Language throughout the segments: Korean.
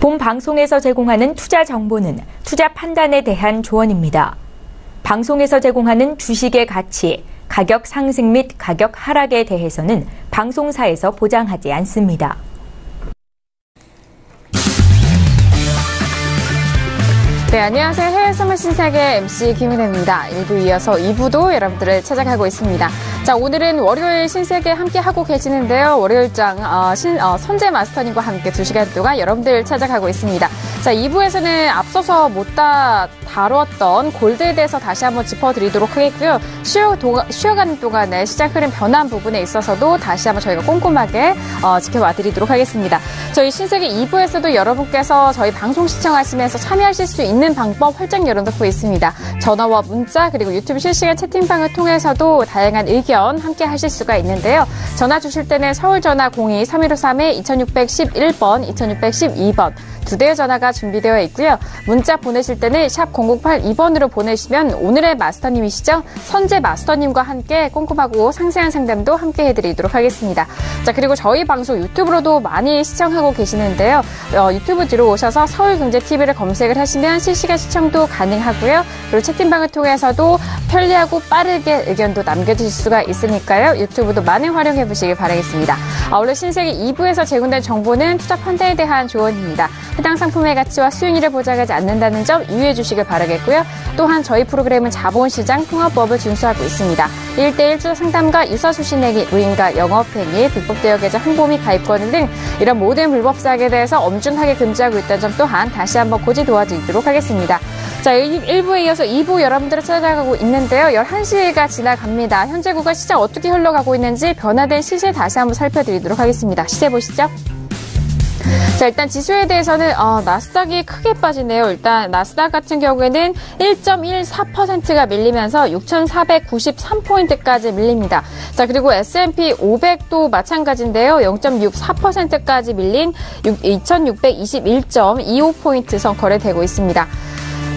본 방송에서 제공하는 투자 정보는 투자 판단에 대한 조언입니다. 방송에서 제공하는 주식의 가치, 가격 상승 및 가격 하락에 대해서는 방송사에서 보장하지 않습니다. 네, 안녕하세요. 해외 선물 신세계 MC 김은혜입니다. 1부 이어서 2부도 여러분들을 찾아가고 있습니다. 자, 오늘은 월요일 신세계 함께 하고 계시는데요. 월요일장 선재 마스터님과 함께 2시간 동안 여러분들 찾아가고 있습니다. 자, 2부에서는 앞서서 못 다뤘던 골드에 대해서 다시 한번 짚어드리도록 하겠고요. 쉬어가는 동안에 시장 흐름 변한 부분에 있어서도 다시 한번 저희가 꼼꼼하게 지켜봐드리도록 하겠습니다. 저희 신세계 2부에서도 여러분께서 저희 방송 시청하시면서 참여하실 수 있는 방법 활짝 열어놓고 있습니다. 전화와 문자 그리고 유튜브 실시간 채팅방을 통해서도 다양한 의견 함께 하실 수가 있는데요. 전화 주실 때는 서울 전화 02-3113-2611번, 2612번 두 대의 전화가 준비되어 있고요. 문자 보내실 때는 샵 0082번으로 보내시면 오늘의 마스터님이시죠? 선재 마스터님과 함께 꼼꼼하고 상세한 상담도 함께 해드리도록 하겠습니다. 자, 그리고 저희 방송 유튜브로도 많이 시청하고 계시는데요. 유튜브 들어오셔서 서울경제TV를 검색을 하시면 실시간 시청도 가능하고요. 그리고 채팅방을 통해서도 편리하고 빠르게 의견도 남겨주실 수가 있으니까요. 유튜브도 많이 활용해 보시길 바라겠습니다. 원래 신세계 2부에서 제공된 정보는 투자 판단에 대한 조언입니다. 해당 상품의 가치와 수익률을 보장하지 않는다는 점 유의해 주시길 바라겠고요. 또한 저희 프로그램은 자본시장 통합법을 준수하고 있습니다. 1대1 투자 상담과 유서 수신 내기, 무인가, 영업행위, 불법 대여 계좌 홍보 및 가입권 등 이런 모든 불법 사항에 대해서 엄중하게 금지하고 있다는 점 또한 다시 한번 고지 도와드리도록 하겠습니다. 자, 1부에 이어서 2부 여러분들을 찾아가고 있는데요. 11시가 지나갑니다. 현재 구간 시장 어떻게 흘러가고 있는지 변화된 시세 다시 한번 살펴드리도록 하겠습니다. 시세 보시죠. 자, 일단 지수에 대해서는 나스닥이 크게 빠지네요. 일단 나스닥 같은 경우에는 1.14%가 밀리면서 6,493포인트까지 밀립니다. 자, 그리고 S&P 500도 마찬가지인데요. 0.64%까지 밀린 2,621.25포인트 선 거래되고 있습니다.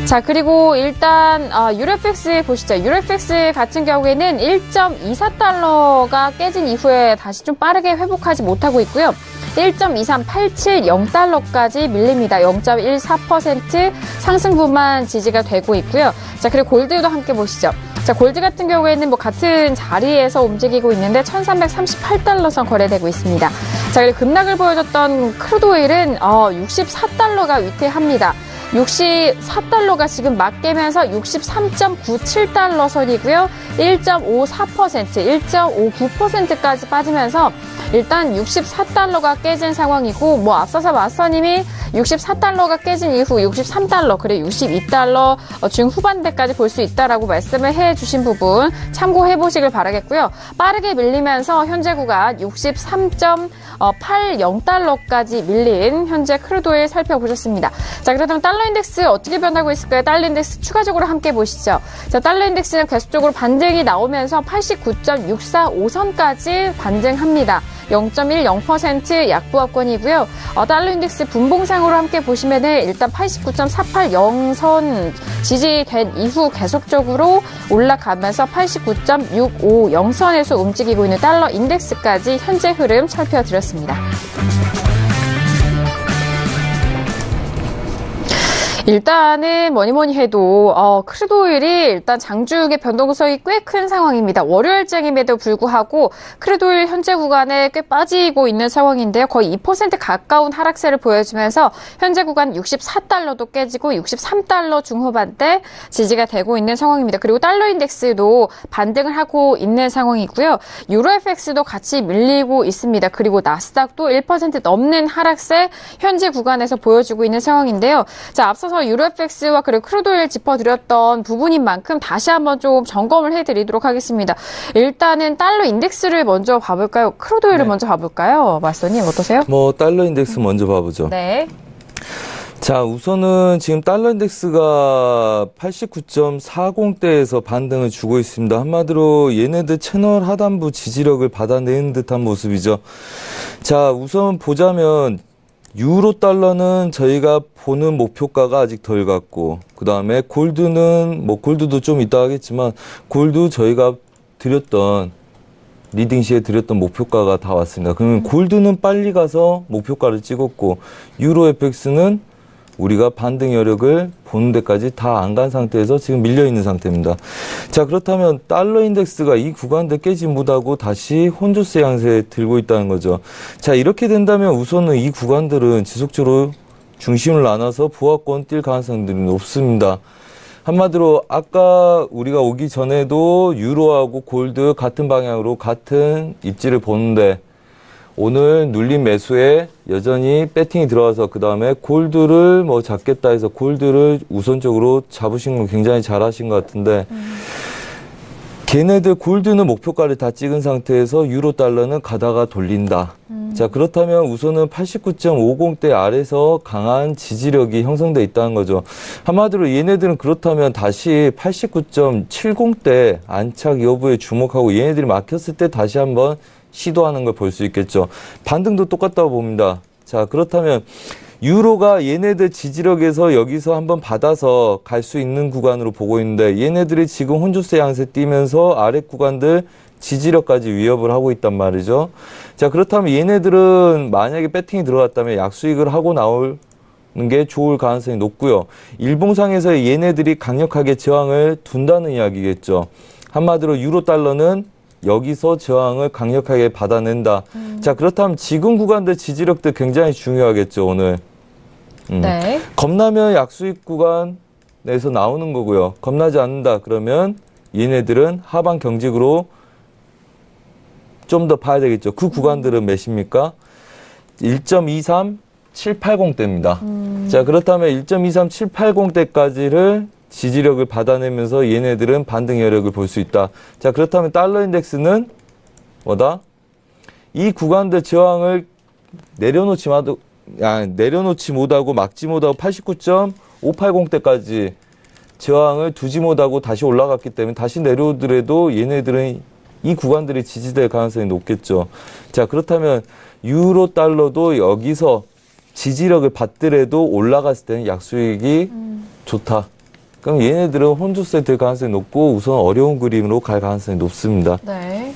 자, 그리고 일단 유로팩스 보시죠. 유로팩스 같은 경우에는 1.24달러가 깨진 이후에 다시 좀 빠르게 회복하지 못하고 있고요. 1.23870달러까지 밀립니다. 0.14% 상승분만 지지가 되고 있고요. 자, 그리고 골드도 함께 보시죠. 자, 골드 같은 경우에는 같은 자리에서 움직이고 있는데 1338달러 선 거래되고 있습니다. 자, 그리고 급락을 보여줬던 크루드 오일은 64달러가 위태합니다. 64달러가 지금 막 깨면서 63.97달러 선이고요. 1.54%, 1.59%까지 빠지면서 일단 64달러가 깨진 상황이고, 앞서서 마스터님이 64달러가 깨진 이후 63달러, 그래 62달러 중후반대까지 볼 수 있다라고 말씀을 해주신 부분 참고해 보시길 바라겠고요. 빠르게 밀리면서 현재 구간 63.80달러까지 밀린 현재 크루드오일 살펴보셨습니다. 자, 그렇다면 달러 인덱스 어떻게 변하고 있을까요? 달러 인덱스 추가적으로 함께 보시죠. 자, 달러 인덱스는 계속적으로 반등이 나오면서 89.645선까지 반등합니다. 0.10% 약보합권이고요. 달러 인덱스 분봉상으로 함께 보시면은 일단 89.480선 지지된 이후 계속적으로 올라가면서 89.650선에서 움직이고 있는 달러 인덱스까지 현재 흐름 살펴드렸습니다. 일단은 뭐니 해도 크루드 오일이 일단 장중의 변동성이 꽤 큰 상황입니다. 월요일장임에도 불구하고 크루드 오일 현재 구간에 꽤 빠지고 있는 상황인데요. 거의 2% 가까운 하락세를 보여주면서 현재 구간 64달러도 깨지고 63달러 중후반대 지지가 되고 있는 상황입니다. 그리고 달러 인덱스도 반등을 하고 있는 상황이고요. 유로 FX도 같이 밀리고 있습니다. 그리고 나스닥도 1% 넘는 하락세 현재 구간에서 보여주고 있는 상황인데요. 자, 앞서서 유로 FX와 그리고 크루드 오일 짚어드렸던 부분인 만큼 다시 한번 좀 점검을 해드리도록 하겠습니다. 일단은 달러 인덱스를 먼저 봐볼까요? 크루드 오일을 먼저 봐볼까요? 마스터님 어떠세요? 달러 인덱스 먼저 봐보죠. 네. 자, 우선은 지금 달러 인덱스가 89.40대에서 반등을 주고 있습니다. 한마디로 얘네들 채널 하단부 지지력을 받아내는 듯한 모습이죠. 자, 우선 보자면 유로 달러는 저희가 보는 목표가가 아직 덜 갔고, 그 다음에 골드는 골드도 좀 이따 하겠지만 골드 저희가 드렸던 리딩 시에 드렸던 목표가가 다 왔습니다. 그러면 골드는 빨리 가서 목표가를 찍었고 유로 FX는 우리가 반등 여력을 보는 데까지 다 안 간 상태에서 지금 밀려 있는 상태입니다. 자, 그렇다면 달러 인덱스가 이 구간대 깨지 못하고 다시 혼조세 양세에 들고 있다는 거죠. 자, 이렇게 된다면 우선은 이 구간들은 지속적으로 중심을 나눠서 보합권 뛸 가능성들이 높습니다. 한마디로 아까 우리가 오기 전에도 유로하고 골드 같은 방향으로 같은 입지를 보는데 오늘 눌린 매수에 여전히 배팅이 들어와서 그 다음에 골드를 뭐 잡겠다 해서 골드를 우선적으로 잡으신 건 굉장히 잘하신 것 같은데 걔네들 골드는 목표가를 다 찍은 상태에서 유로 달러는 가다가 돌린다. 자, 그렇다면 우선은 89.50대 아래서 강한 지지력이 형성돼 있다는 거죠. 한마디로 얘네들은 그렇다면 다시 89.70대 안착 여부에 주목하고 얘네들이 막혔을 때 다시 한번 시도하는 걸 볼 수 있겠죠. 반등도 똑같다고 봅니다. 자, 그렇다면 유로가 얘네들 지지력에서 여기서 한번 받아서 갈 수 있는 구간으로 보고 있는데 얘네들이 지금 혼조세 양세 뛰면서 아래 구간들 지지력까지 위협을 하고 있단 말이죠. 자, 그렇다면 얘네들은 만약에 배팅이 들어갔다면 약수익을 하고 나올 게 좋을 가능성이 높고요. 일봉상에서 얘네들이 강력하게 저항을 둔다는 이야기겠죠. 한마디로 유로 달러는 여기서 저항을 강력하게 받아낸다. 자, 그렇다면 지금 구간들 지지력도 굉장히 중요하겠죠, 오늘. 네. 겁나면 약수익 구간에서 나오는 거고요. 겁나지 않는다 그러면 얘네들은 하방 경직으로 좀 더 봐야 되겠죠. 그 구간들은 몇입니까? 1.23780대입니다. 자, 그렇다면 1.23780대까지를 지지력을 받아내면서 얘네들은 반등 여력을 볼 수 있다. 자, 그렇다면 달러 인덱스는 뭐다? 이 구간들 저항을 내려놓지 못하고 막지 못하고 89.580대까지 저항을 두지 못하고 다시 올라갔기 때문에 다시 내려오더라도 얘네들은 이 구간들이 지지될 가능성이 높겠죠. 자, 그렇다면 유로 달러도 여기서 지지력을 받더라도 올라갔을 때는 약수익이 좋다. 그럼 얘네들은 혼조세 될 가능성이 높고 우선 어려운 그림으로 갈 가능성이 높습니다. 네.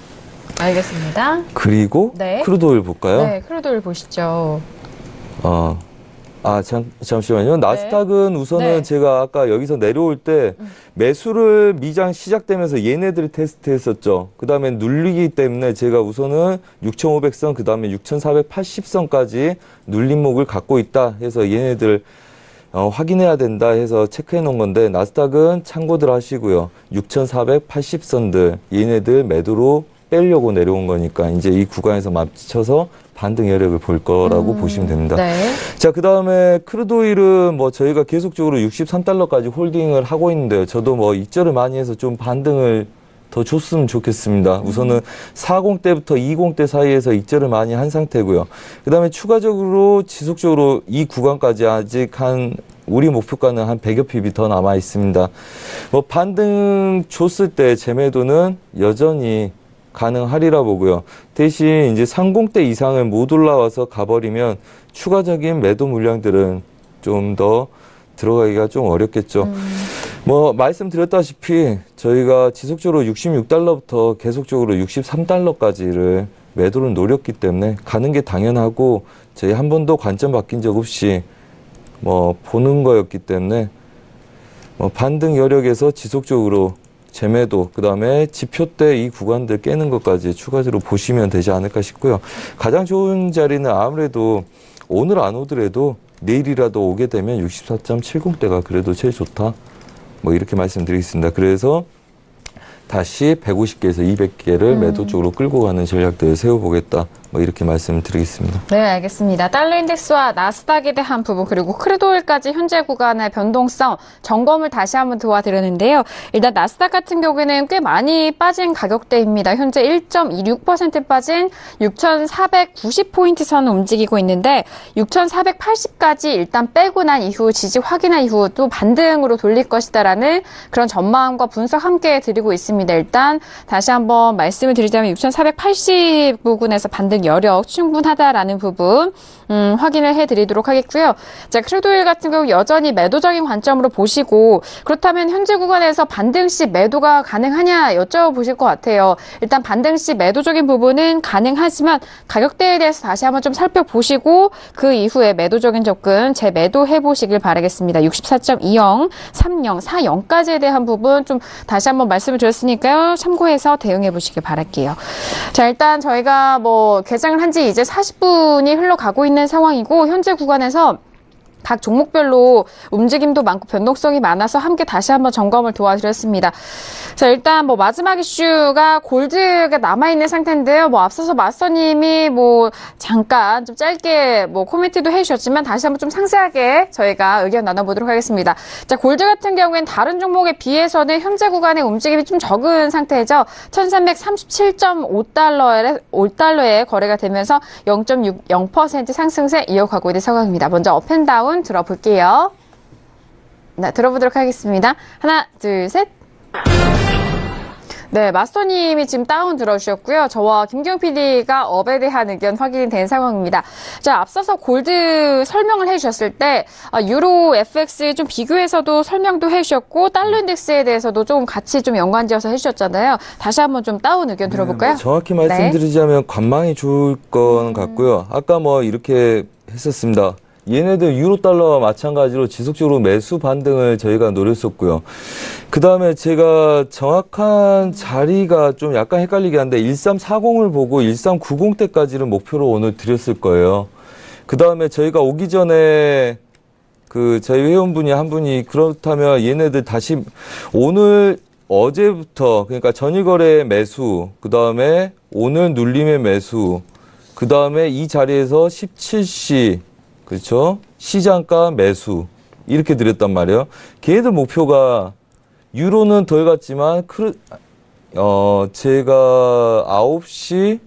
알겠습니다. 그리고 네. 크루드 오일 볼까요? 네, 크루드 오일 보시죠. 잠시만요. 나스닥은 우선은 네. 제가 아까 여기서 내려올 때 매수를 미장 시작되면서 얘네들이 테스트했었죠. 그 다음에 눌리기 때문에 제가 우선은 6,500선, 그 다음에 6,480선까지 눌림목을 갖고 있다 해서 얘네들 확인해야 된다 해서 체크해 놓은 건데 나스닥은 참고들 하시고요. 6,480선들 얘네들 매도로 빼려고 내려온 거니까 이제 이 구간에서 맞춰서 반등 여력을 볼 거라고 보시면 됩니다. 네. 자, 그 다음에 크루드 오일은 뭐 저희가 계속적으로 63달러까지 홀딩을 하고 있는데요. 저도 뭐 입절을 많이 해서 좀 반등을 더 줬으면 좋겠습니다. 우선은 40대부터 20대 사이에서 입절을 많이 한 상태고요. 그 다음에 추가적으로 지속적으로 이 구간까지 아직 우리 목표가는 한 100여 핍이 더 남아 있습니다. 뭐 반등 줬을 때 재매도는 여전히 가능하리라 보고요. 대신 이제 30대 이상을 못 올라와서 가버리면 추가적인 매도 물량들은 좀 더 들어가기가 좀 어렵겠죠. 뭐 말씀드렸다시피 저희가 지속적으로 66달러부터 계속적으로 63달러까지를 매도를 노렸기 때문에 가는 게 당연하고 저희 한 번도 관점 바뀐 적 없이 뭐 보는 거였기 때문에 뭐 반등 여력에서 지속적으로 재매도, 그 다음에 지표 때 이 구간들 깨는 것까지 추가적으로 보시면 되지 않을까 싶고요. 가장 좋은 자리는 아무래도 오늘 안 오더라도 내일이라도 오게 되면 64.70대가 그래도 제일 좋다. 뭐 이렇게 말씀드리겠습니다. 그래서 다시 150개에서 200개를 매도 쪽으로 끌고 가는 전략들을 세워보겠다. 뭐 이렇게 말씀드리겠습니다. 네, 알겠습니다. 달러 인덱스와 나스닥에 대한 부분 그리고 크루드 오일까지 현재 구간의 변동성 점검을 다시 한번 도와드렸는데요. 일단 나스닥 같은 경우에는 꽤 많이 빠진 가격대입니다. 현재 1.26% 빠진 6,490포인트 선을 움직이고 있는데 6,480까지 일단 빼고 난 이후 지지 확인한 이후 또 반등으로 돌릴 것이다라는 그런 전망과 분석 함께 드리고 있습니다. 일단 다시 한번 말씀을 드리자면 6,480 부근에서 반등 경우엔 여력 충분하다라는 부분 확인을 해드리도록 하겠고요. 자, 크루드오일 같은 경우 여전히 매도적인 관점으로 보시고 그렇다면 현재 구간에서 반등 시 매도가 가능하냐 여쭤보실 것 같아요. 일단 반등 시 매도적인 부분은 가능하지만 가격대에 대해서 다시 한번 좀 살펴보시고 그 이후에 매도적인 접근 재매도해 보시길 바라겠습니다. 64.20, 30, 40까지에 대한 부분 좀 다시 한번 말씀을 드렸으니까요. 참고해서 대응해 보시길 바랄게요. 자, 일단 저희가 개장을 한 지 이제 40분이 흘러가고 있는 상황이고 현재 구간에서 각 종목별로 움직임도 많고 변동성이 많아서 함께 다시 한번 점검을 도와드렸습니다. 자, 일단 마지막 이슈가 골드가 남아있는 상태인데요. 앞서서 마스터님이 잠깐 좀 짧게 코멘트도 해주셨지만 다시 한번 좀 상세하게 저희가 의견 나눠보도록 하겠습니다. 자, 골드 같은 경우엔 다른 종목에 비해서는 현재 구간의 움직임이 좀 적은 상태죠. 1337.5달러에 거래가 되면서 0.60% 상승세 이어가고 있는 상황입니다. 먼저 업앤다운 들어볼게요. 네, 들어보도록 하겠습니다. 하나, 둘, 셋. 네, 마스터님이 지금 다운 들어주셨고요. 저와 김기용 PD가 업에 대한 의견 확인이 된 상황입니다. 자, 앞서서 골드 설명을 해주셨을 때 유로 FX 좀 비교해서도 설명도 해주셨고 달러 인덱스에 대해서도 좀 같이 좀 연관지어서 해주셨잖아요. 다시 한번 좀 다운 의견 들어볼까요? 정확히 말씀드리자면 관망이 좋을 건 같고요. 아까 이렇게 했었습니다. 얘네들 유로 달러와 마찬가지로 지속적으로 매수 반등을 저희가 노렸었고요. 그 다음에 제가 정확한 자리가 좀 약간 헷갈리긴 한데 1340을 보고 1390대까지를 목표로 오늘 드렸을 거예요. 그 다음에 저희가 오기 전에 저희 회원분이 한 분이 그렇다면 얘네들 다시 오늘 어제부터 그러니까 전일 거래 매수, 그 다음에 오늘 눌림의 매수, 그 다음에 이 자리에서 17시 그렇죠? 시장가 매수 이렇게 드렸단 말이에요. 걔네들 목표가 유로는 덜 갔지만 제가 9시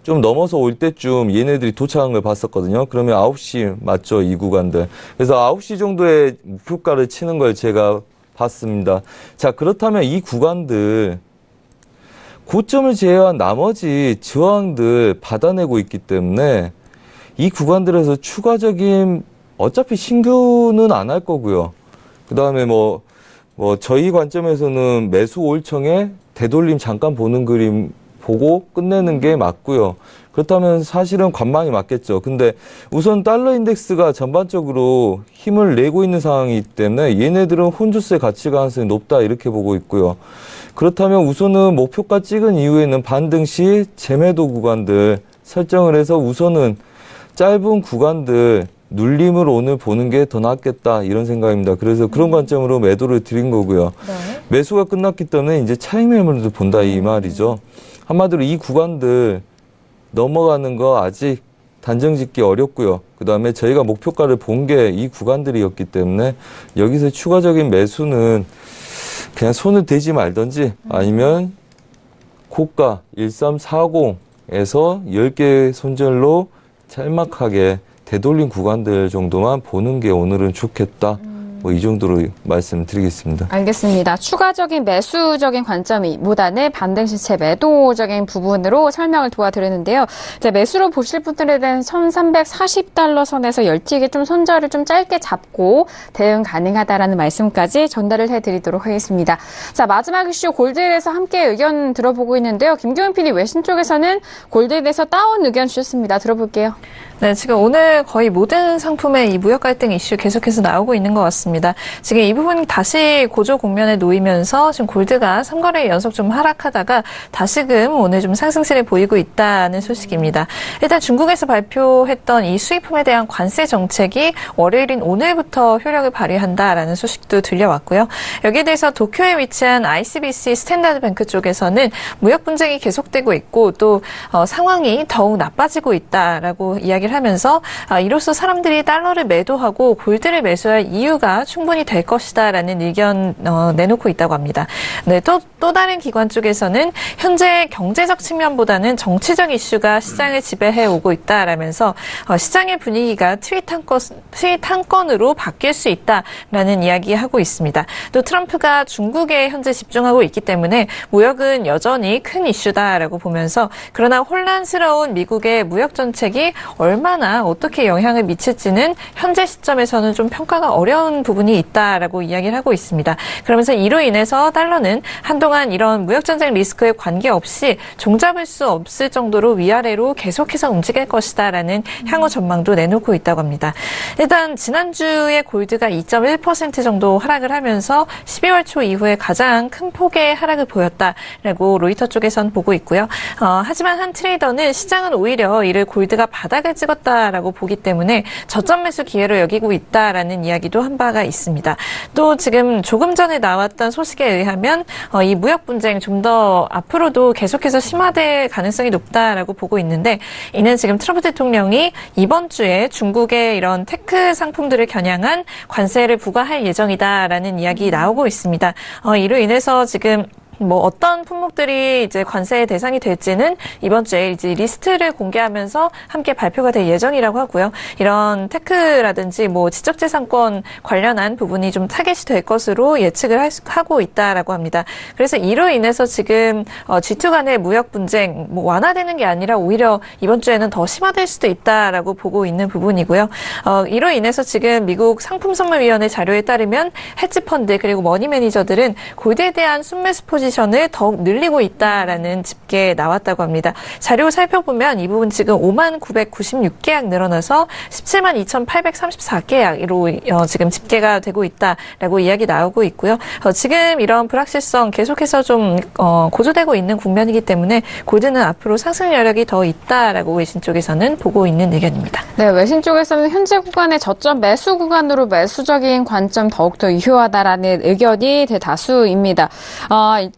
좀 넘어서 올 때쯤 얘네들이 도착한 걸 봤었거든요. 그러면 9시 맞죠? 이 구간들. 그래서 9시 정도의 목표가를 치는 걸 제가 봤습니다. 자, 그렇다면 이 구간들 고점을 제외한 나머지 저항들 받아내고 있기 때문에 이 구간들에서 추가적인 어차피 신규는 안 할 거고요. 그 다음에 저희 관점에서는 매수 5일청에 되돌림 잠깐 보는 그림 보고 끝내는 게 맞고요. 그렇다면 사실은 관망이 맞겠죠. 근데 우선 달러 인덱스가 전반적으로 힘을 내고 있는 상황이기 때문에 얘네들은 혼조세 가치 가능성이 높다 이렇게 보고 있고요. 그렇다면 우선은 목표가 찍은 이후에는 반등 시 재매도 구간들 설정을 해서 우선은 짧은 구간들 눌림을 오늘 보는 게 더 낫겠다 이런 생각입니다. 그래서 그런 관점으로 매도를 드린 거고요. 네. 매수가 끝났기 때문에 이제 차익 매물도 본다 이 말이죠. 한마디로 이 구간들 넘어가는 거 아직 단정 짓기 어렵고요. 그 다음에 저희가 목표가를 본 게 이 구간들이었기 때문에 여기서 추가적인 매수는 그냥 손을 대지 말든지 아니면 고가 1340에서 10개 손절로 짤막하게 되돌린 구간들 정도만 보는 게 오늘은 좋겠다. 이 정도로 말씀드리겠습니다. 알겠습니다. 추가적인 매수적인 관점보다는 반등 시체 매도적인 부분으로 설명을 도와드렸는데요. 이제 매수로 보실 분들에 대한 1340달러 선에서 열티게 좀 손절을 좀 짧게 잡고 대응 가능하다라는 말씀까지 전달을 해드리도록 하겠습니다. 자, 마지막 이슈 골드에 대해서 함께 의견 들어보고 있는데요. 김교훈 PD 외신 쪽에서는 골드에 대해서 다운 의견 주셨습니다. 들어볼게요. 네, 지금 오늘 거의 모든 상품의 이 무역 갈등 이슈 계속해서 나오고 있는 것 같습니다. 지금 이 부분이 다시 고조 국면에 놓이면서 지금 골드가 3거래 연속 좀 하락하다가 다시금 오늘 좀 상승세를 보이고 있다는 소식입니다. 일단 중국에서 발표했던 이 수입품에 대한 관세 정책이 월요일인 오늘부터 효력을 발휘한다라는 소식도 들려왔고요. 여기에 대해서 도쿄에 위치한 ICBC 스탠다드 뱅크 쪽에서는 무역 분쟁이 계속되고 있고 또 상황이 더욱 나빠지고 있다라고 이야기 이야기를 하면서 이로써 사람들이 달러를 매도하고 골드를 매수할 이유가 충분히 될 것이다라는 의견 내놓고 있다고 합니다. 네, 또 다른 기관 쪽에서는 현재 경제적 측면보다는 정치적 이슈가 시장을 지배해 오고 있다라면서 시장의 분위기가 트윗 한 건으로 바뀔 수 있다라는 이야기하고 있습니다. 또 트럼프가 중국에 현재 집중하고 있기 때문에 무역은 여전히 큰 이슈다라고 보면서 그러나 혼란스러운 미국의 무역 정책이 얼마나 어떻게 영향을 미칠지는 현재 시점에서는 좀 평가가 어려운 부분이 있다라고 이야기를 하고 있습니다. 그러면서 이로 인해서 달러는 한동안 이런 무역 전쟁 리스크에 관계없이 종잡을 수 없을 정도로 위아래로 계속해서 움직일 것이다라는 향후 전망도 내놓고 있다고 합니다. 일단 지난주에 골드가 2.1% 정도 하락을 하면서 12월 초 이후에 가장 큰 폭의 하락을 보였다라고 로이터 쪽에선 보고 있고요. 하지만 한 트레이더는 시장은 오히려 이를 골드가 바닥을 찍었다라고 보기 때문에 저점 매수 기회로 여기고 있다라는 이야기도 한 바가 있습니다. 또 지금 조금 전에 나왔던 소식에 의하면 이 무역 분쟁 좀 더 앞으로도 계속해서 심화될 가능성이 높다라고 보고 있는데 이는 지금 트럼프 대통령이 이번 주에 중국의 이런 테크 상품들을 겨냥한 관세를 부과할 예정이다라는 이야기 나오고 있습니다. 이로 인해서 지금 어떤 품목들이 이제 관세의 대상이 될지는 이번 주에 이제 리스트를 공개하면서 함께 발표가 될 예정이라고 하고요. 이런 테크라든지 지적재산권 관련한 부분이 좀 타겟이 될 것으로 예측을 하고 있다라고 합니다. 그래서 이로 인해서 지금 G2 간의 무역 분쟁 완화되는 게 아니라 오히려 이번 주에는 더 심화될 수도 있다라고 보고 있는 부분이고요. 이로 인해서 지금 미국 상품선물위원회 자료에 따르면 헤지펀드 그리고 머니 매니저들은 골드에 대한 순매수 포지션을 더욱 늘리고 있다라는 집계에 나왔다고 합니다. 자료 살펴보면 이 부분 지금 5996계약 늘어나서 172,834계약으로 지금 집계가 되고 있다라고 이야기 나오고 있고요. 지금 이런 불확실성 계속해서 좀 고조되고 있는 국면이기 때문에 골드는 앞으로 상승 여력이 더 있다라고 외신 쪽에서는 보고 있는 의견입니다. 네, 외신 쪽에서는 현재 구간의 저점 매수 구간으로 매수적인 관점 더욱더 유효하다라는 의견이 대다수입니다.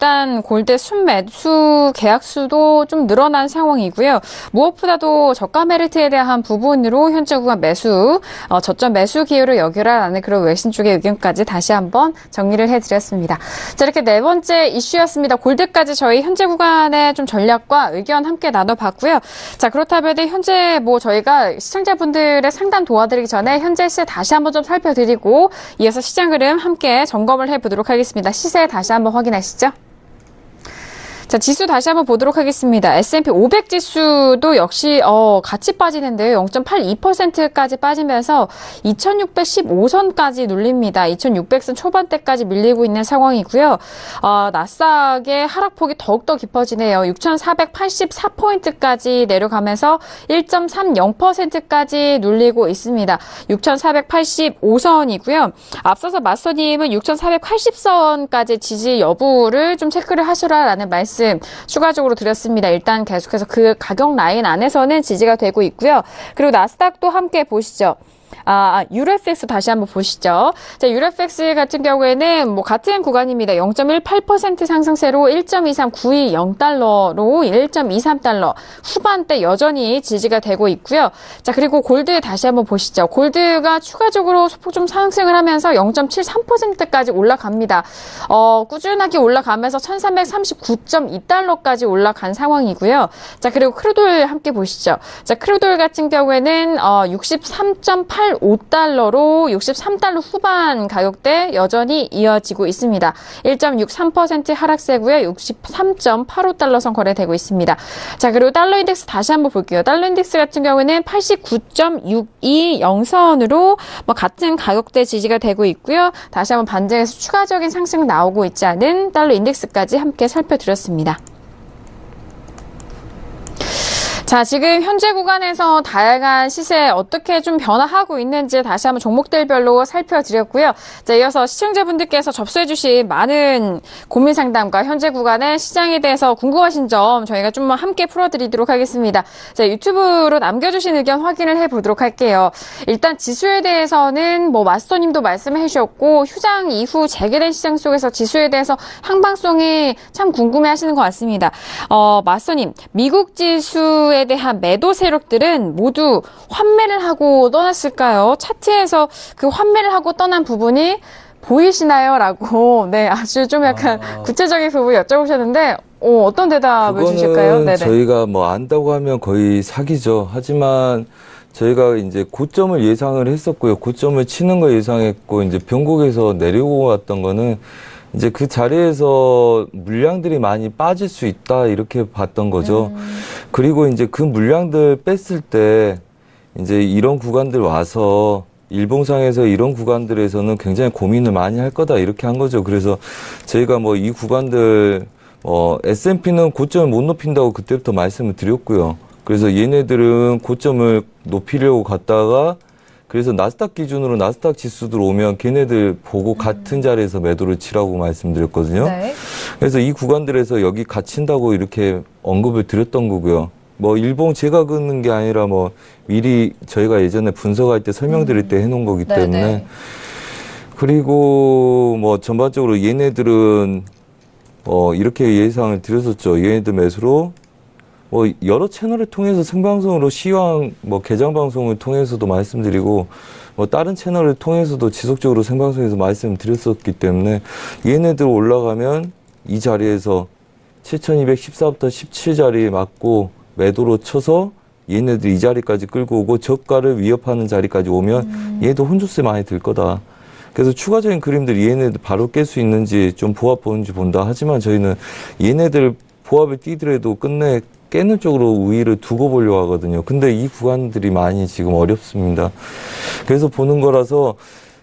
일단 골드 순매수 계약 수도 좀 늘어난 상황이고요. 무엇보다도 저가 메리트에 대한 부분으로 현재 구간 매수, 저점 매수 기회로 여겨라라는 그런 외신 쪽의 의견까지 다시 한번 정리를 해드렸습니다. 자, 이렇게 네 번째 이슈였습니다. 골드까지 저희 현재 구간의 좀 전략과 의견 함께 나눠봤고요. 자, 그렇다면 현재 저희가 시청자분들의 상담 도와드리기 전에 현재 시세 다시 한번 좀 살펴드리고 이어서 시장 흐름 함께 점검을 해보도록 하겠습니다. 시세 다시 한번 확인하시죠. 자, 지수 다시 한번 보도록 하겠습니다. S&P 500 지수도 역시 같이 빠지는데요. 0.82%까지 빠지면서 2615선까지 눌립니다. 2600선 초반대까지 밀리고 있는 상황이고요. 나스닥의 하락폭이 더욱더 깊어지네요. 6484포인트까지 내려가면서 1.30%까지 눌리고 있습니다. 6485선이고요. 앞서서 마스터님은 6480선까지 지지 여부를 좀 체크를 하시라라는 말씀 추가적으로 드렸습니다. 일단 계속해서 그 가격 라인 안에서는 지지가 되고 있고요. 그리고 나스닥도 함께 보시죠. 유로FX 다시 한번 보시죠. 자, 유로FX 같은 경우에는 같은 구간입니다. 0.18% 상승세로 1.23920달러로 1.23달러 후반대 여전히 지지가 되고 있고요. 자, 그리고 골드 다시 한번 보시죠. 골드가 추가적으로 소폭 좀 상승을 하면서 0.73%까지 올라갑니다. 꾸준하게 올라가면서 1339.2달러까지 올라간 상황이고요. 자, 그리고 크루돌 함께 보시죠. 자, 크루돌 같은 경우에는 63.85달러로 63달러 후반 가격대 여전히 이어지고 있습니다. 1.63% 하락세고요. 63.85달러 선 거래되고 있습니다. 자, 그리고 달러 인덱스 다시 한번 볼게요. 달러 인덱스 같은 경우에는 89.620선으로 같은 가격대 지지가 되고 있고요. 다시 한번 반등해서 추가적인 상승 나오고 있지 않은 달러 인덱스까지 함께 살펴드렸습니다. 자, 지금 현재 구간에서 다양한 시세 어떻게 좀 변화하고 있는지 다시 한번 종목들별로 살펴드렸고요. 자, 이어서 시청자분들께서 접수해주신 많은 고민 상담과 현재 구간의 시장에 대해서 궁금하신 점 저희가 좀 함께 풀어드리도록 하겠습니다. 자, 유튜브로 남겨주신 의견 확인을 해보도록 할게요. 일단 지수에 대해서는 마스터님도 말씀해 주셨고 휴장 이후 재개된 시장 속에서 지수에 대해서 향방성이 참 궁금해 하시는 것 같습니다. 마스터님, 미국 지수에 구간들에 대한 매도 세력들은 모두 환매를 하고 떠났을까요? 차트에서 그 환매를 하고 떠난 부분이 보이시나요? 라고, 네, 아주 좀 약간 구체적인 부분 여쭤보셨는데, 어떤 대답을 주실까요? 네네. 저희가 뭐 안다고 하면 거의 사기죠. 하지만 저희가 이제 고점을 예상을 했었고요. 고점을 치는 거 예상했고, 이제 변곡에서 내려왔던 거는 이제 그 자리에서 물량들이 많이 빠질 수 있다, 이렇게 봤던 거죠. 그리고 이제 그 물량들 뺐을 때, 이제 이런 구간들 와서 일봉상에서 이런 구간들에서는 굉장히 고민을 많이 할 거다, 이렇게 한 거죠. 그래서 저희가 뭐 이 구간들, S&P는 고점을 못 높인다고 그때부터 말씀을 드렸고요. 그래서 얘네들은 고점을 높이려고 갔다가, 그래서 나스닥 기준으로 나스닥 지수들 오면 걔네들 보고 같은 자리에서 매도를 치라고 말씀드렸거든요. 네. 그래서 이 구간들에서 여기 갇힌다고 이렇게 언급을 드렸던 거고요. 뭐 일봉 제가 긋는 게 아니라 뭐 미리 저희가 예전에 분석할 때 설명드릴 때 해놓은 거기 때문에. 네네. 그리고 뭐 전반적으로 얘네들은 이렇게 예상을 드렸었죠. 얘네들 매수로 뭐 여러 채널을 통해서 생방송으로 시황 뭐 개장 방송을 통해서도 말씀드리고 뭐 다른 채널을 통해서도 지속적으로 생방송에서 말씀드렸었기 때문에 얘네들 올라가면 이 자리에서 7214부터 17자리 맞고 매도로 쳐서 얘네들 이 자리까지 끌고 오고 저가를 위협하는 자리까지 오면 얘도 혼조세 많이 들 거다. 그래서 추가적인 그림들 얘네들 바로 깰 수 있는지 좀 보합 보는지 본다. 하지만 저희는 얘네들 보합을 뛰더라도 끝내 깨는 쪽으로 우위를 두고 보려고 하거든요. 근데 이 구간들이 많이 지금 어렵습니다. 그래서 보는 거라서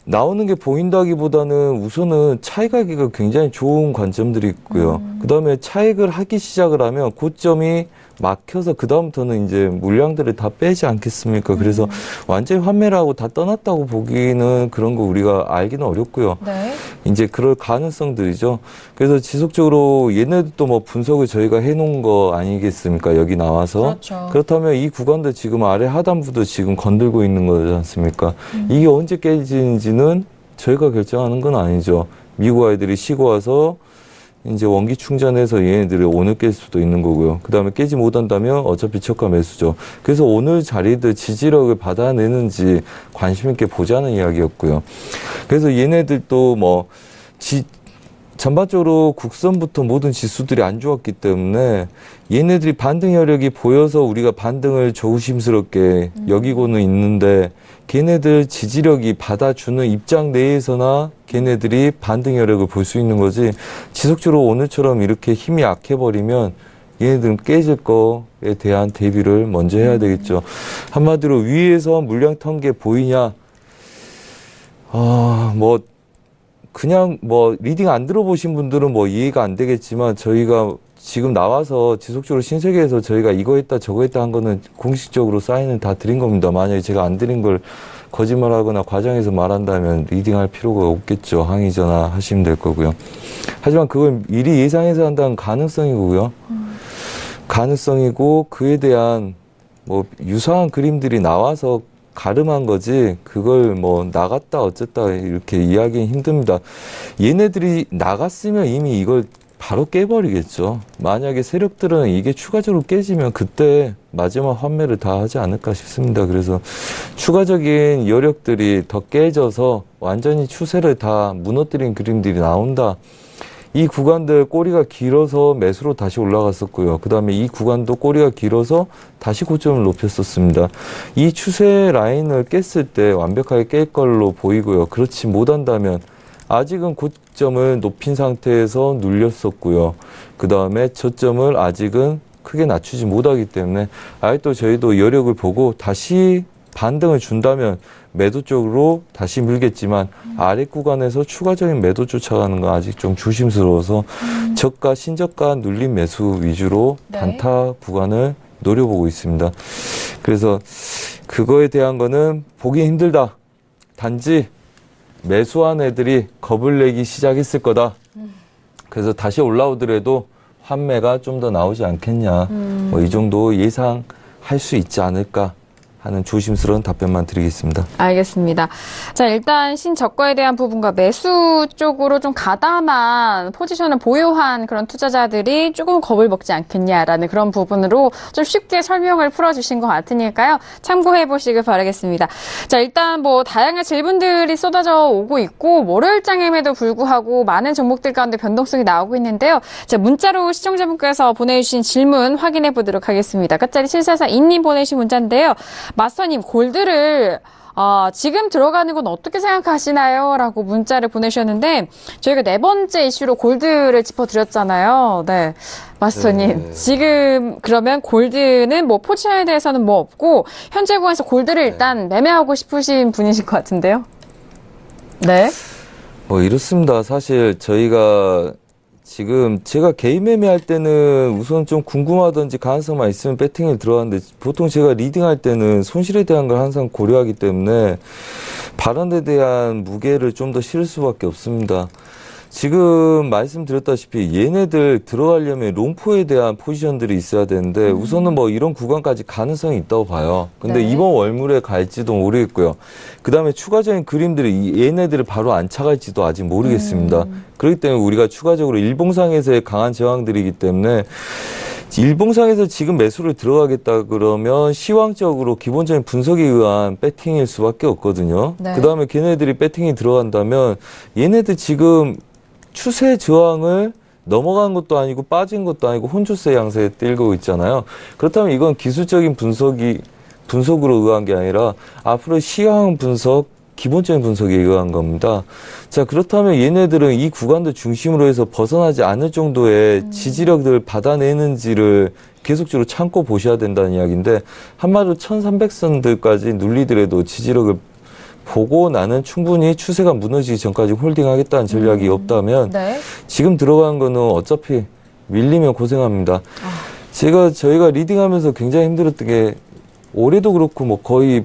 나오는 게 보인다기보다는 우선은 차익하기가 굉장히 좋은 관점들이 있고요. 그 다음에 차익을 하기 시작을 하면 고점이 막혀서 그 다음부터는 이제 물량들을 다 빼지 않겠습니까? 그래서 완전히 환매를 하고 다 떠났다고 보기는 그런 거 우리가 알기는 어렵고요. 네. 이제 그럴 가능성들이죠. 그래서 지속적으로 얘네들도 뭐 분석을 저희가 해놓은 거 아니겠습니까? 여기 나와서. 그렇죠. 그렇다면 이 구간도 지금 아래 하단부도 지금 건들고 있는 거지 않습니까? 이게 언제 깨지는지는 저희가 결정하는 건 아니죠. 미국 아이들이 쉬고 와서 이제 원기 충전해서 얘네들이 오늘 깰 수도 있는 거고요. 그 다음에 깨지 못한다면 어차피 저가 매수죠. 그래서 오늘 자리들 지지력을 받아내는지 관심 있게 보자는 이야기였고요. 그래서 얘네들도 뭐 전반적으로 국선부터 모든 지수들이 안 좋았기 때문에 얘네들이 반등 여력이 보여서 우리가 반등을 조심스럽게 여기고는 있는데 걔네들 지지력이 받아주는 입장 내에서나 걔네들이 반등 여력을 볼 수 있는 거지 지속적으로 오늘처럼 이렇게 힘이 약해버리면 얘네들은 깨질 거에 대한 대비를 먼저 해야 되겠죠. 한마디로 위에서 물량 턴 게 보이냐? 뭐 그냥 뭐 리딩 안 들어보신 분들은 뭐 이해가 안 되겠지만 저희가 지금 나와서 지속적으로 신세계에서 저희가 이거 했다 저거 했다 한 거는 공식적으로 사인을 다 드린 겁니다. 만약에 제가 안 드린 걸 거짓말하거나 과장해서 말한다면 리딩할 필요가 없겠죠. 항의 전화 하시면 될 거고요. 하지만 그걸 미리 예상해서 한다는 가능성이고요. 가능성이고 그에 대한 뭐 유사한 그림들이 나와서 가름한 거지 그걸 뭐 나갔다 어쨌다 이렇게 이야기는 힘듭니다. 얘네들이 나갔으면 이미 이걸 바로 깨버리겠죠. 만약에 세력들은 이게 추가적으로 깨지면 그때 마지막 환매를 다 하지 않을까 싶습니다. 그래서 추가적인 여력들이 더 깨져서 완전히 추세를 다 무너뜨린 그림들이 나온다. 이 구간들 꼬리가 길어서 매수로 다시 올라갔었고요. 그 다음에 이 구간도 꼬리가 길어서 다시 고점을 높였었습니다. 이 추세 라인을 깼을 때 완벽하게 깰 걸로 보이고요. 그렇지 못한다면 아직은 고점을 높인 상태에서 눌렸었고요. 그 다음에 저점을 아직은 크게 낮추지 못하기 때문에 아직도 저희도 여력을 보고 다시 반등을 준다면 매도 쪽으로 다시 밀겠지만 아래 구간에서 추가적인 매도 쫓아가는 건 아직 좀 조심스러워서 저가 신저가 눌림 매수 위주로 네. 단타 구간을 노려보고 있습니다. 그래서 그거에 대한 거는 보기 힘들다. 단지 매수한 애들이 겁을 내기 시작했을 거다. 그래서 다시 올라오더라도 환매가 좀 더 나오지 않겠냐. 뭐 이 정도 예상할 수 있지 않을까 하는 조심스러운 답변만 드리겠습니다. 알겠습니다. 자, 일단 신저가에 대한 부분과 매수 쪽으로 좀 가담한 포지션을 보유한 그런 투자자들이 조금 겁을 먹지 않겠냐라는 그런 부분으로 좀 쉽게 설명을 풀어주신 것 같으니까요. 참고해 보시길 바라겠습니다. 자, 일단 뭐 다양한 질문들이 쏟아져 오고 있고 월요일장임에도 불구하고 많은 종목들 가운데 변동성이 나오고 있는데요. 자, 문자로 시청자분께서 보내주신 질문 확인해 보도록 하겠습니다. 끝자리 7442님 보내주신 문자인데요. 마스터님, 골드를 지금 들어가는 건 어떻게 생각하시나요? 라고 문자를 보내주셨는데 저희가 네 번째 이슈로 골드를 짚어드렸잖아요. 네, 마스터님. 네. 지금 그러면 골드는 뭐 포지션에 대해서는 뭐 없고 현재 구간에서 골드를 일단 매매하고 싶으신 분이실 것 같은데요. 네. 이렇습니다. 사실 저희가 지금 제가 개인 매매할 때는 우선 좀 궁금하든지 가능성만 있으면 배팅에 들어가는데 보통 제가 리딩할 때는 손실에 대한 걸 항상 고려하기 때문에 발언에 대한 무게를 좀 더 실을 수밖에 없습니다. 지금 말씀드렸다시피 얘네들 들어가려면 롱포에 대한 포지션들이 있어야 되는데 우선은 뭐 이런 구간까지 가능성이 있다고 봐요. 근데 네. 이번 월물에 갈지도 모르겠고요. 그 다음에 추가적인 그림들이 얘네들을 바로 안착할지도 아직 모르겠습니다. 그렇기 때문에 우리가 추가적으로 일봉상에서의 강한 저항들이기 때문에 일봉상에서 지금 매수를 들어가겠다 그러면 시황적으로 기본적인 분석에 의한 배팅일 수밖에 없거든요. 네. 그 다음에 걔네들이 배팅이 들어간다면 얘네들 지금 추세 저항을 넘어간 것도 아니고 빠진 것도 아니고 혼조세 양세에 뛸고 있잖아요. 그렇다면 이건 기술적인 분석으로 의한 게 아니라 앞으로 시황 분석, 기본적인 분석에 의한 겁니다. 자, 그렇다면 얘네들은 이 구간도 중심으로 해서 벗어나지 않을 정도의 지지력들을 받아내는지를 계속적으로 참고 보셔야 된다는 이야기인데 한마디로 1300선들까지 눌리더라도 지지력을 보고 나는 충분히 추세가 무너지기 전까지 홀딩하겠다는 전략이 없다면 네. 지금 들어간 거는 어차피 밀리면 고생합니다. 저희가 리딩하면서 굉장히 힘들었던 게 올해도 그렇고 뭐 거의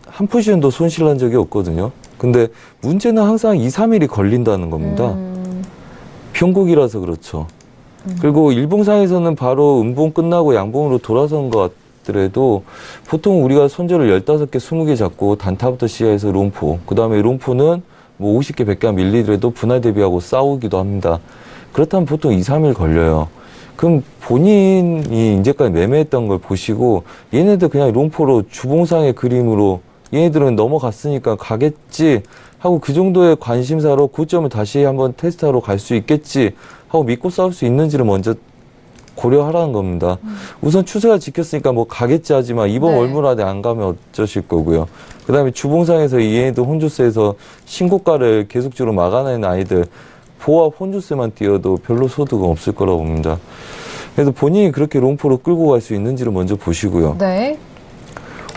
한 포지션도 손실난 적이 없거든요. 근데 문제는 항상 2, 3일이 걸린다는 겁니다. 편곡이라서 그렇죠. 그리고 일봉상에서는 바로 음봉 끝나고 양봉으로 돌아선 것 같더라도 보통 우리가 손절을 15개, 20개 잡고 단타부터 시작해서 롱포, 그 다음에 롱포는 뭐 50개, 100개 밀리더라도 분할 대비하고 싸우기도 합니다. 그렇다면 보통 2, 3일 걸려요. 그럼 본인이 이제까지 매매했던 걸 보시고 얘네들 그냥 롱포로 주봉상의 그림으로 얘네들은 넘어갔으니까 가겠지 하고 그 정도의 관심사로 고점을 다시 한번 테스트하러 갈 수 있겠지 하고 믿고 싸울 수 있는지를 먼저 고려하라는 겁니다. 우선 추세가 지켰으니까 뭐 가겠지 하지만 이번 네. 월물 안에 안 가면 어쩌실 거고요. 그 다음에 주봉상에서 얘네들 혼조세에서 신고가를 계속적으로 막아내는 아이들 보합 혼조세만 띄어도 별로 소득은 없을 거라고 봅니다. 그래서 본인이 그렇게 롱포로 끌고 갈 수 있는지를 먼저 보시고요. 네.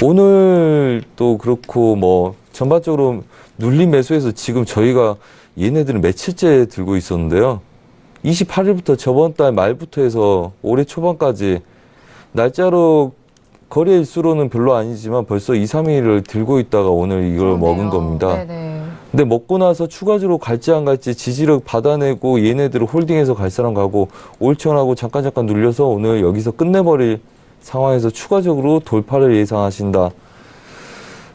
오늘 또 그렇고 뭐 전반적으로 눌린 매수에서 지금 저희가 얘네들은 며칠째 들고 있었는데요. 28일부터 저번 달 말부터 해서 올해 초반까지 날짜로 거래 일수로는 별로 아니지만 벌써 2, 3일을 들고 있다가 오늘 이걸 먹은 겁니다. 네네. 근데 먹고 나서 추가적으로 갈지 안 갈지 지지력 받아내고 얘네들을 홀딩해서 갈 사람 가고 올천하고 잠깐 눌려서 오늘 여기서 끝내버릴 상황에서 추가적으로 돌파를 예상하신다.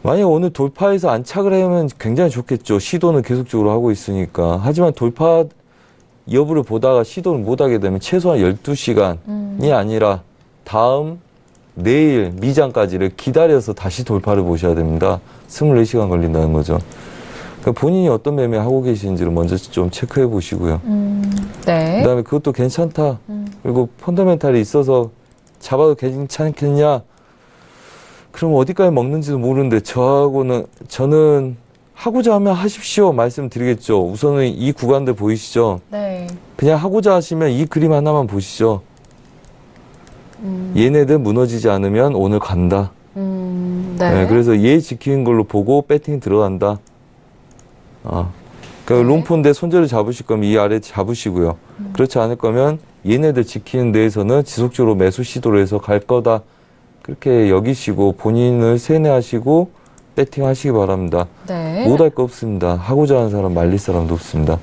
만약 오늘 돌파해서 안착을 하면 굉장히 좋겠죠. 시도는 계속적으로 하고 있으니까. 하지만 돌파 여부를 보다가 시도를 못하게 되면 최소한 12시간이 아니라 다음 내일 미장까지를 기다려서 다시 돌파를 보셔야 됩니다. 24시간 걸린다는 거죠. 그러니까 본인이 어떤 매매 하고 계시는지를 먼저 좀 체크해 보시고요. 네. 그다음에 그것도 괜찮다. 그리고 펀더멘탈이 있어서 잡아도 괜찮겠냐? 그럼 어디까지 먹는지도 모르는데 저는 하고자 하면 하십시오 말씀드리겠죠. 우선은 이 구간들 보이시죠? 네. 그냥 하고자 하시면 이 그림 하나만 보시죠. 얘네들 무너지지 않으면 오늘 간다. 네. 네, 그래서 얘 지키는 걸로 보고 배팅 들어간다. 그러니까 롱포인데 손절을 잡으실 거면 이 아래 잡으시고요. 그렇지 않을 거면 얘네들 지키는 데에서는 지속적으로 매수 시도를 해서 갈 거다. 그렇게 여기시고 본인을 세뇌하시고 배팅 하시기 바랍니다. 네. 못할 거 없습니다. 하고자 하는 사람 말릴 사람도 없습니다.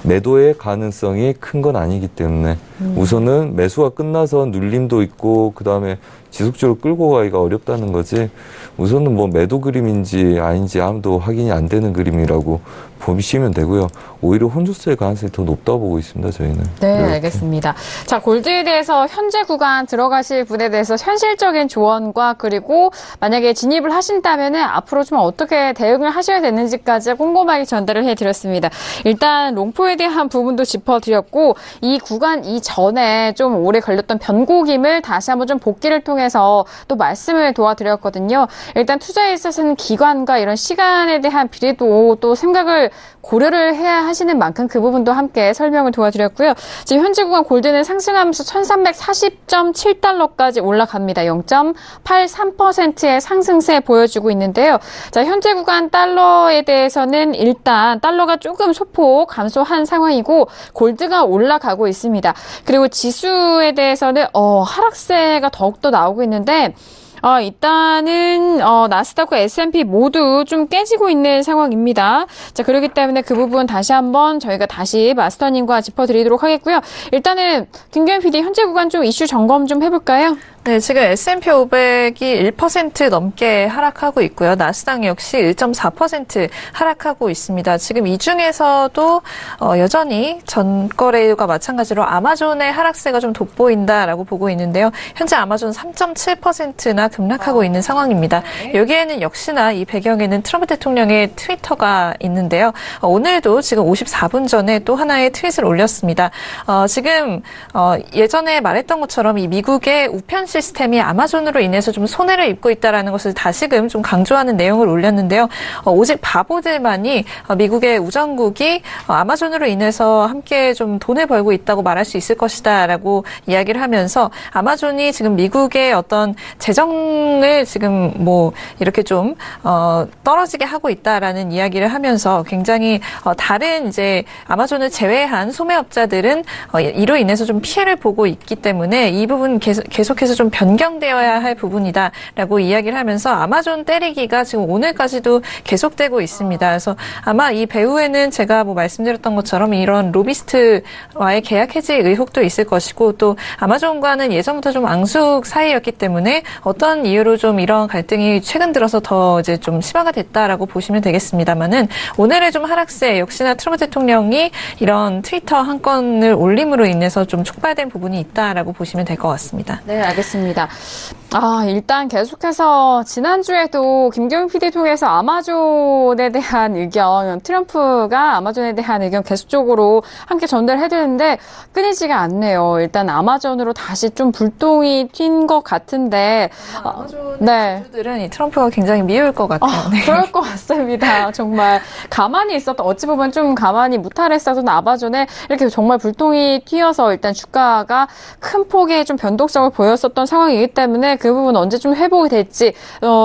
매도의 가능성이 큰 건 아니기 때문에 우선은 매수가 끝나서 눌림도 있고 그다음에 지속적으로 끌고 가기가 어렵다는 거지. 우선은 뭐 매도 그림인지 아닌지 아무도 확인이 안 되는 그림이라고 보시면 되고요. 오히려 혼조세의 가능성이 더 높다고 보고 있습니다, 저희는. 네, 이렇게. 알겠습니다. 자, 골드에 대해서 현재 구간 들어가실 분에 대해서 현실적인 조언과 그리고 만약에 진입을 하신다면은 앞으로 좀 어떻게 대응을 하셔야 되는지까지 꼼꼼하게 전달을 해드렸습니다. 일단 롱포에 대한 부분도 짚어드렸고 이 구간 이전에 좀 오래 걸렸던 변곡임을 다시 한번 좀 복기를 통해서 또 말씀을 도와드렸거든요. 일단 투자에 있어서는 기간과 이런 시간에 대한 비례도 또 생각을 고려를 해야 하시는 만큼 그 부분도 함께 설명을 도와드렸고요. 지금 현재 구간 골드는 상승하면서 1340.7달러까지 올라갑니다. 0.83%의 상승세 보여주고 있는데요. 자, 현재 구간 달러에 대해서는 일단 달러가 조금 소폭 감소한 상황이고 골드가 올라가고 있습니다. 그리고 지수에 대해서는 하락세가 더욱더 나오고 있는데 일단은 나스닥과 S&P 모두 좀 깨지고 있는 상황입니다. 자, 그렇기 때문에 그 부분 다시 한번 저희가 다시 마스터님과 짚어드리도록 하겠고요. 일단은 김경현 PD 현재 구간 좀 이슈 점검 좀 해볼까요? 네, 지금 S&P 500이 1% 넘게 하락하고 있고요. 나스닥 역시 1.4% 하락하고 있습니다. 지금 이 중에서도 여전히 전거래일과 마찬가지로 아마존의 하락세가 좀 돋보인다라고 보고 있는데요. 현재 아마존 3.7%나 급락하고 있는 상황입니다. 여기에는 역시나 이 배경에는 트럼프 대통령의 트위터가 있는데요. 오늘도 지금 54분 전에 또 하나의 트윗을 올렸습니다. 지금 예전에 말했던 것처럼 이 미국의 우편 시스템이 아마존으로 인해서 좀 손해를 입고 있다라는 것을 다시금 좀 강조하는 내용을 올렸는데요. 오직 바보들만이 미국의 우정국이 아마존으로 인해서 함께 좀 돈을 벌고 있다고 말할 수 있을 것이다라고 이야기를 하면서 아마존이 지금 미국의 어떤 재정을 지금 뭐 이렇게 좀 떨어지게 하고 있다라는 이야기를 하면서 굉장히 다른 이제 아마존을 제외한 소매업자들은 이로 인해서 좀 피해를 보고 있기 때문에 이 부분 계속해서 좀 변경되어야 할 부분이다라고 이야기를 하면서 아마존 때리기가 지금 오늘까지도 계속되고 있습니다. 그래서 아마 이 배후에는 제가 뭐 말씀드렸던 것처럼 이런 로비스트와의 계약 해지 의혹도 있을 것이고 또 아마존과는 예전부터 좀 앙숙 사이였기 때문에 어떤 이유로 좀 이런 갈등이 최근 들어서 더 이제 좀 심화가 됐다라고 보시면 되겠습니다만은 오늘의 좀 하락세 역시나 트럼프 대통령이 이런 트위터 한 건을 올림으로 인해서 좀 촉발된 부분이 있다라고 보시면 될 것 같습니다. 네, 알겠습니다. 일단 계속해서 지난주에도 김경윤 PD 통해서 아마존에 대한 의견, 트럼프가 아마존에 대한 의견 계속적으로 함께 전달해드렸는데 끊이지가 않네요. 일단 아마존으로 다시 좀 불똥이 튄 것 같은데 아마존의 주주들은 이 트럼프가 굉장히 미울 것 같아요. 네. 그럴 것 같습니다. 정말 가만히 있었던 어찌 보면 좀 가만히 무탈했었던 아마존에 이렇게 정말 불똥이 튀어서 일단 주가가 큰 폭의 좀 변동성을 보였었던 상황이기 때문에 그 부분 언제 좀 회복이 될지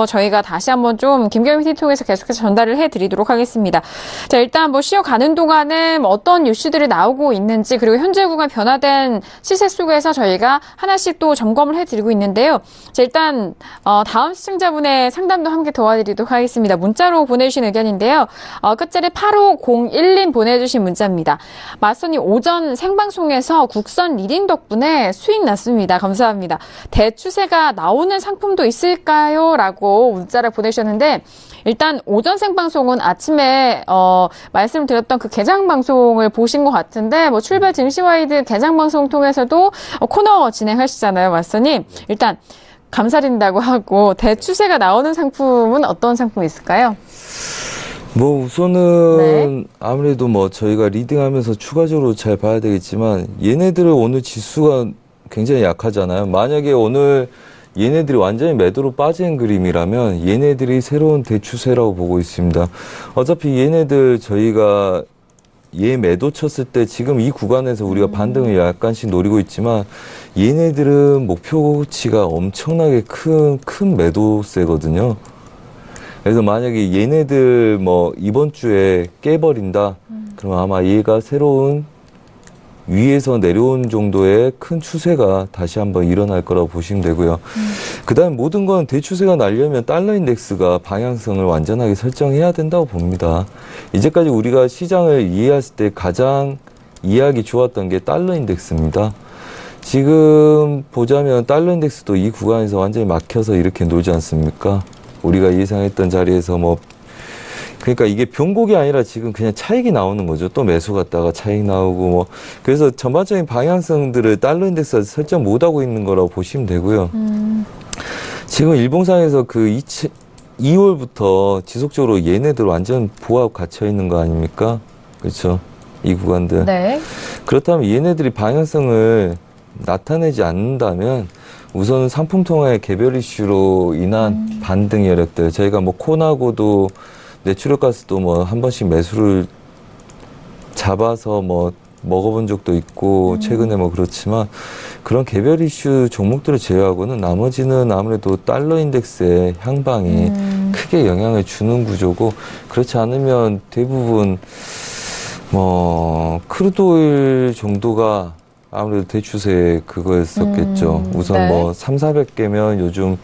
저희가 다시 한번 좀 김경민 PD 통해서 계속해서 전달을 해드리도록 하겠습니다. 자, 일단 뭐 쉬어가는 동안에 어떤 이슈들이 나오고 있는지 그리고 현재 구간 변화된 시세 속에서 저희가 하나씩 또 점검을 해드리고 있는데요. 자, 일단 다음 시청자분의 상담도 함께 도와드리도록 하겠습니다. 문자로 보내주신 의견인데요. 끝자리 8501님 보내주신 문자입니다. 마스터님 오전 생방송에서 국선 리딩 덕분에 수익 났습니다. 감사합니다. 대추세가 나오는 상품도 있을까요? 라고 문자를 보내주셨는데 일단 오전 생방송은 아침에 말씀드렸던 그 개장방송을 보신 것 같은데 뭐 출발 증시와이드 개장방송 통해서도 코너 진행하시잖아요. 마스터님. 일단 감사드린다고 하고 대추세가 나오는 상품은 어떤 상품이 있을까요? 뭐 우선은 아무래도 뭐 저희가 리딩하면서 추가적으로 잘 봐야 되겠지만 얘네들은 오늘 지수가 굉장히 약하잖아요. 만약에 오늘 얘네들이 완전히 매도로 빠진 그림이라면 얘네들이 새로운 대추세라고 보고 있습니다. 어차피 얘네들 저희가 얘 매도 쳤을 때 지금 이 구간에서 우리가 반등을 약간씩 노리고 있지만 얘네들은 목표치가 엄청나게 큰 매도세거든요. 그래서 만약에 얘네들 뭐 이번 주에 깨버린다. 그럼 아마 얘가 새로운 위에서 내려온 정도의 큰 추세가 다시 한번 일어날 거라고 보시면 되고요. 그다음 모든 건 대추세가 나려면 달러 인덱스가 방향성을 완전하게 설정해야 된다고 봅니다. 이제까지 우리가 시장을 이해했을 때 가장 이해하기 좋았던 게 달러 인덱스입니다. 지금 보자면 달러 인덱스도 이 구간에서 완전히 막혀서 이렇게 놀지 않습니까? 우리가 예상했던 자리에서 뭐 그러니까 이게 변곡이 아니라 지금 그냥 차익이 나오는 거죠. 또 매수 갔다가 차익 나오고 뭐 그래서 전반적인 방향성들을 달러 인덱스가 설정 못하고 있는 거라고 보시면 되고요. 지금 일봉상에서 그 2월부터 지속적으로 얘네들 완전 보합 갇혀 있는 거 아닙니까? 그렇죠. 이 구간들. 네. 그렇다면 얘네들이 방향성을 나타내지 않는다면 우선은 상품 통화의 개별 이슈로 인한 반등 여력들 저희가 뭐 콘하고도 내추럴가스도 뭐 한 번씩 매수를 잡아서 뭐 먹어본 적도 있고 최근에 뭐 그렇지만 그런 개별 이슈 종목들을 제외하고는 나머지는 아무래도 달러 인덱스의 향방이 크게 영향을 주는 구조고 그렇지 않으면 대부분 뭐 크루드오일 정도가 아무래도 대추세 그거였었겠죠. 우선 네. 뭐 3,400개면 요즘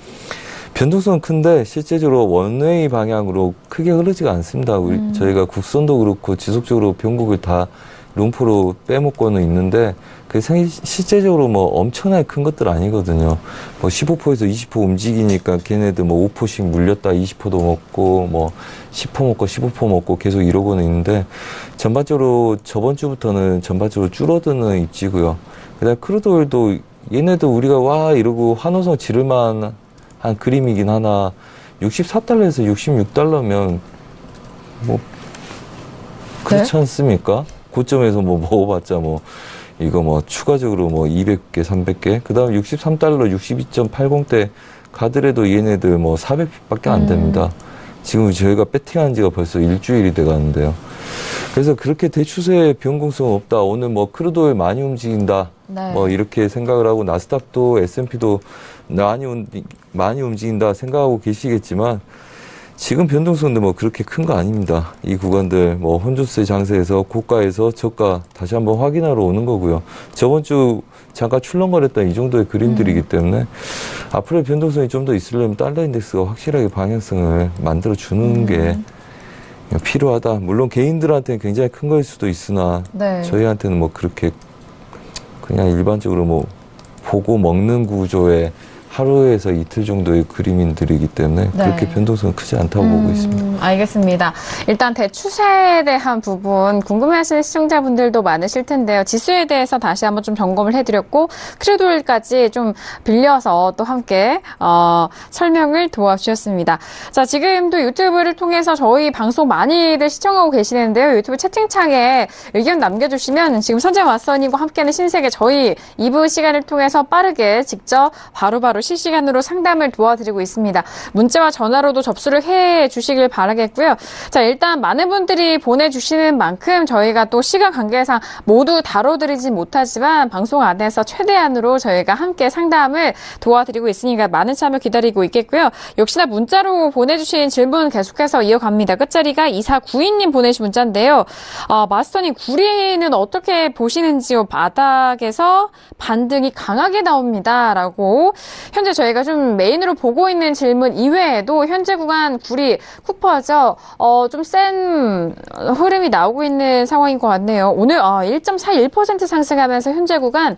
변동성은 큰데 실제적으로 원웨이 방향으로 크게 흐르지가 않습니다. 저희가 국선도 그렇고 지속적으로 변곡을 다 롱포로 빼먹고는 있는데 그 실제적으로 뭐 엄청나게 큰 것들 아니거든요. 뭐 15%에서 20% 움직이니까 걔네들 뭐 5%씩 물렸다 20%도 먹고 뭐 10% 먹고 15% 먹고 계속 이러고는 있는데 전반적으로 저번 주부터는 전반적으로 줄어드는 입지고요. 그다음에 크루드오일도 얘네도 우리가 와 이러고 환호성 지를만 한 그림이긴 하나 64달러에서 66달러면 뭐 그렇지 않습니까? 고점에서 뭐 먹어봤자 뭐 이거 뭐 추가적으로 뭐 200개, 300개 그 다음 63달러 62.80대 가더라도 얘네들 뭐 400밖에 안 됩니다. 지금 저희가 배팅한 지가 벌써 일주일이 돼 가는데요. 그래서 그렇게 대추세의 변동성 없다. 오늘 뭐 크루드오일 많이 움직인다. 네. 뭐 이렇게 생각을 하고 나스닥도 S&P도 많이 움직인다 생각하고 계시겠지만 지금 변동성도 뭐 그렇게 큰 거 아닙니다. 이 구간들 뭐 혼조세 장세에서 고가에서 저가 다시 한번 확인하러 오는 거고요. 저번 주 잠깐 출렁거렸던 이 정도의 그림들이기 때문에 앞으로의 변동성이 좀 더 있으려면 달러 인덱스가 확실하게 방향성을 만들어 주는 게 필요하다. 물론 개인들한테는 굉장히 큰 거일 수도 있으나 네. 저희한테는 뭐 그렇게 그냥 일반적으로 뭐 보고 먹는 구조의 하루에서 이틀 정도의 그림인들이기 때문에 네. 그렇게 변동성은 크지 않다고 보고 있습니다. 알겠습니다. 일단 대추세에 대한 부분 궁금해하시는 시청자분들도 많으실 텐데요. 지수에 대해서 다시 한번 좀 점검을 해드렸고 크루드오일까지 좀 빌려서 또 함께 설명을 도와주셨습니다. 자, 지금도 유튜브를 통해서 저희 방송 많이들 시청하고 계시는데요. 유튜브 채팅창에 의견 남겨주시면 지금 선재 마스터님과 함께하는 신세계 저희 2부 시간을 통해서 빠르게 직접 바로바로 실시간으로 상담을 도와드리고 있습니다. 문자와 전화로도 접수를 해 주시길 바라겠고요. 자, 일단 많은 분들이 보내주시는 만큼 저희가 또 시간 관계상 모두 다뤄드리지 못하지만 방송 안에서 최대한으로 저희가 함께 상담을 도와드리고 있으니까 많은 참여 기다리고 있겠고요. 역시나 문자로 보내주신 질문 계속해서 이어갑니다. 끝자리가 2492님 보내신 문자인데요. 마스터님, 구리는 어떻게 보시는지요? 바닥에서 반등이 강하게 나옵니다. 라고 현재 저희가 좀 메인으로 보고 있는 질문 이외에도 현재 구간 구리 쿠퍼죠. 좀 센 흐름이 나오고 있는 상황인 것 같네요. 오늘 1.41% 상승하면서 현재 구간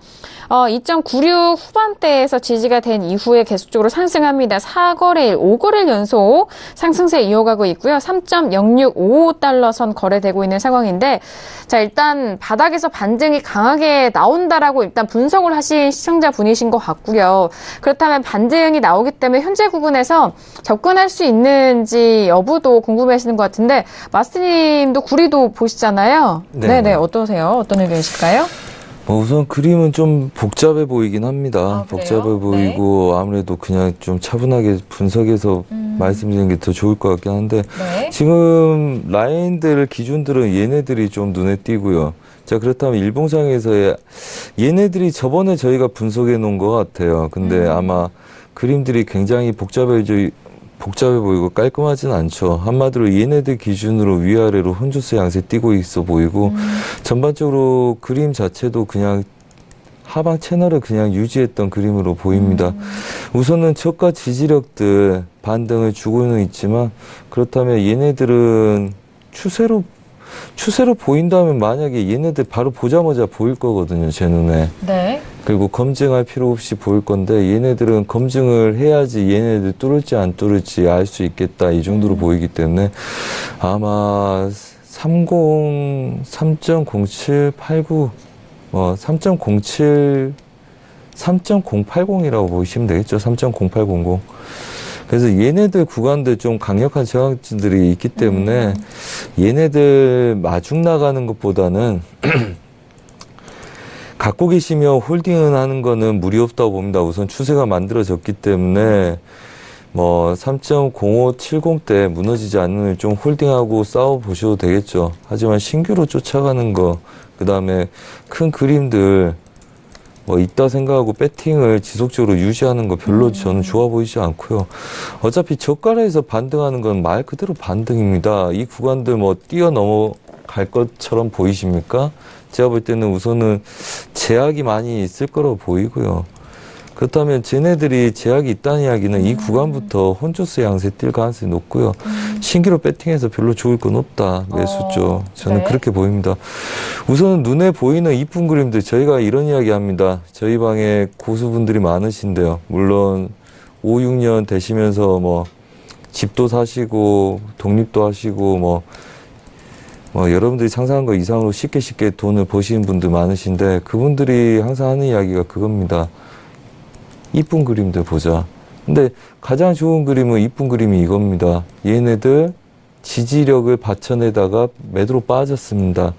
2.96 후반대에서 지지가 된 이후에 계속적으로 상승합니다. 4거래일, 5거래일 연속 상승세 이어가고 있고요. 3.0655달러 선 거래되고 있는 상황인데 자, 일단 바닥에서 반등이 강하게 나온다라고 일단 분석을 하신 시청자분이신 것 같고요. 그렇다면 반등이 나오기 때문에 현재 구간에서 접근할 수 있는지 여부도 궁금해하시는 것 같은데 마스터님도 구리도 보시잖아요. 네네, 어떠세요? 어떤 의견이실까요? 우선 그림은 좀 복잡해 보이긴 합니다. 그래요? 복잡해 보이고 아무래도 그냥 좀 차분하게 분석해서 말씀드리는 게 더 좋을 것 같긴 한데 네. 지금 라인들 기준들은 얘네들이 좀 눈에 띄고요. 자, 그렇다면 일봉상에서의 얘네들이 저번에 저희가 분석해 놓은 것 같아요. 근데 아마 그림들이 굉장히 복잡해 보이고 깔끔하진 않죠. 한마디로 얘네들 기준으로 위아래로 혼조세 양세 띄고 있어 보이고 전반적으로 그림 자체도 그냥 하방 채널을 그냥 유지했던 그림으로 보입니다. 우선은 저가 지지력들 반등을 주고는 있지만 그렇다면 얘네들은 추세로 보인다면 만약에 얘네들 바로 보자마자 보일 거거든요, 제 눈에. 네. 그리고 검증할 필요 없이 보일 건데 얘네들은 검증을 해야지 얘네들 뚫을지 안 뚫을지 알 수 있겠다 이 정도로 보이기 때문에 아마 3.0789 3.080이라고 보시면 되겠죠. 3.0800. 그래서 얘네들 구간들 좀 강력한 저항진들이 있기 때문에 얘네들 마중 나가는 것보다는 갖고 계시며 홀딩을 하는 거는 무리 없다고 봅니다. 우선 추세가 만들어졌기 때문에 뭐 3.0570대 무너지지 않는 좀 홀딩하고 싸워 보셔도 되겠죠. 하지만 신규로 쫓아가는 거, 그 다음에 큰 그림들 뭐 있다 생각하고 배팅을 지속적으로 유지하는 거 별로 저는 좋아 보이지 않고요. 어차피 저가에서 반등하는 건 말 그대로 반등입니다. 이 구간들 뭐 뛰어넘어갈 것처럼 보이십니까? 제가 볼 때는 우선은 제약이 많이 있을 거라고 보이고요. 그렇다면 쟤네들이 제약이 있다는 이야기는 이 구간부터 혼조스 양세 뛸 가능성이 높고요. 신기로 배팅해서 별로 좋을 건 없다. 매수죠. 저는 네. 그렇게 보입니다. 우선은 눈에 보이는 이쁜 그림들 저희가 이런 이야기 합니다. 저희 방에 고수분들이 많으신데요. 물론 5, 6년 되시면서 뭐 집도 사시고 독립도 하시고 뭐 여러분들이 상상한 거 이상으로 쉽게 돈을 버시는 분들 많으신데 그분들이 항상 하는 이야기가 그겁니다. 이쁜 그림들 보자. 근데 가장 좋은 그림은 이쁜 그림이 이겁니다. 얘네들 지지력을 받쳐내다가 매도로 빠졌습니다.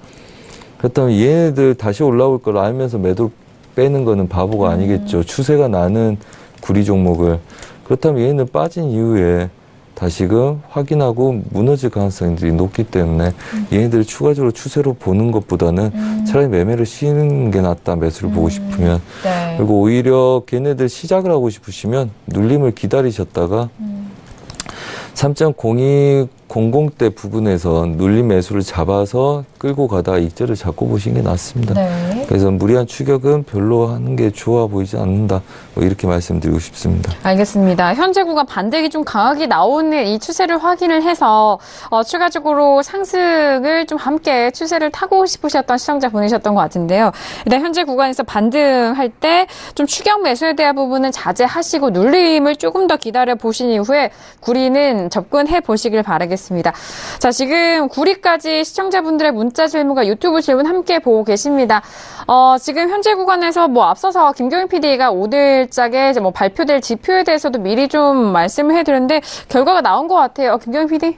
그렇다면 얘네들 다시 올라올 걸 알면서 매도로 빼는 거는 바보가 아니겠죠. 추세가 나는 구리 종목을. 그렇다면 얘네들 빠진 이후에 다시금 확인하고 무너질 가능성이 높기 때문에 얘네들을 추가적으로 추세로 보는 것보다는 차라리 매매를 쉬는 게 낫다. 매수를 보고 싶으면. 네. 그리고 오히려 걔네들 시작을 하고 싶으시면 눌림을 기다리셨다가 3.0200대 부분에서 눌림 매수를 잡아서 끌고 가다가 익절을 잡고 보시는 게 낫습니다. 네. 그래서 무리한 추격은 별로 하는 게 좋아 보이지 않는다. 뭐 이렇게 말씀드리고 싶습니다. 알겠습니다. 현재 구간 반등이 좀 강하게 나오는 이 추세를 확인을 해서 추가적으로 상승을 좀 함께 추세를 타고 싶으셨던 시청자 보내셨던 것 같은데요. 일단 현재 구간에서 반등할 때 좀 추격 매수에 대한 부분은 자제하시고 눌림을 조금 더 기다려 보신 이후에 구리는 접근해 보시길 바라겠습니다. 자, 지금 구리까지 시청자분들의 문자 질문과 유튜브 질문 함께 보고 계십니다. 지금 현재 구간에서 뭐 앞서서 김경인 PD가 오늘짝에 이제 뭐 발표될 지표에 대해서도 미리 좀 말씀을 해드렸는데 결과가 나온 것 같아요. 김경인 PD?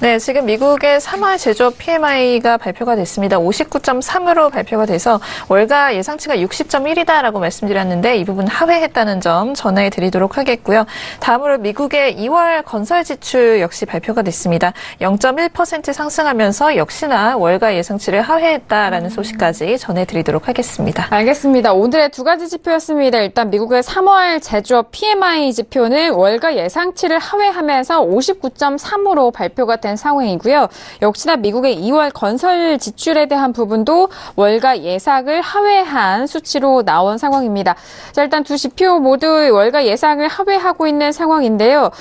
네, 지금 미국의 3월 제조업 PMI가 발표가 됐습니다. 59.3으로 발표가 돼서 월가 예상치가 60.1이다라고 말씀드렸는데 이 부분 하회했다는 점 전해드리도록 하겠고요. 다음으로 미국의 2월 건설 지출 역시 발표가 됐습니다. 0.1% 상승하면서 역시나 월가 예상치를 하회했다라는 소식까지 전해드리도록 하겠습니다. 알겠습니다. 오늘의 두 가지 지표였습니다. 일단 미국의 3월 제조업 PMI 지표는 월가 예상치를 하회하면서 59.3으로 발표가 된 상황이고요. 역시나 미국의 2월 건설 지출에 대한 부분도 월가 예상을 하회한 수치로 나온 상황입니다. 자, 일단 두 지표 모두 월가 예상을 하회하고 있는 상황인데요.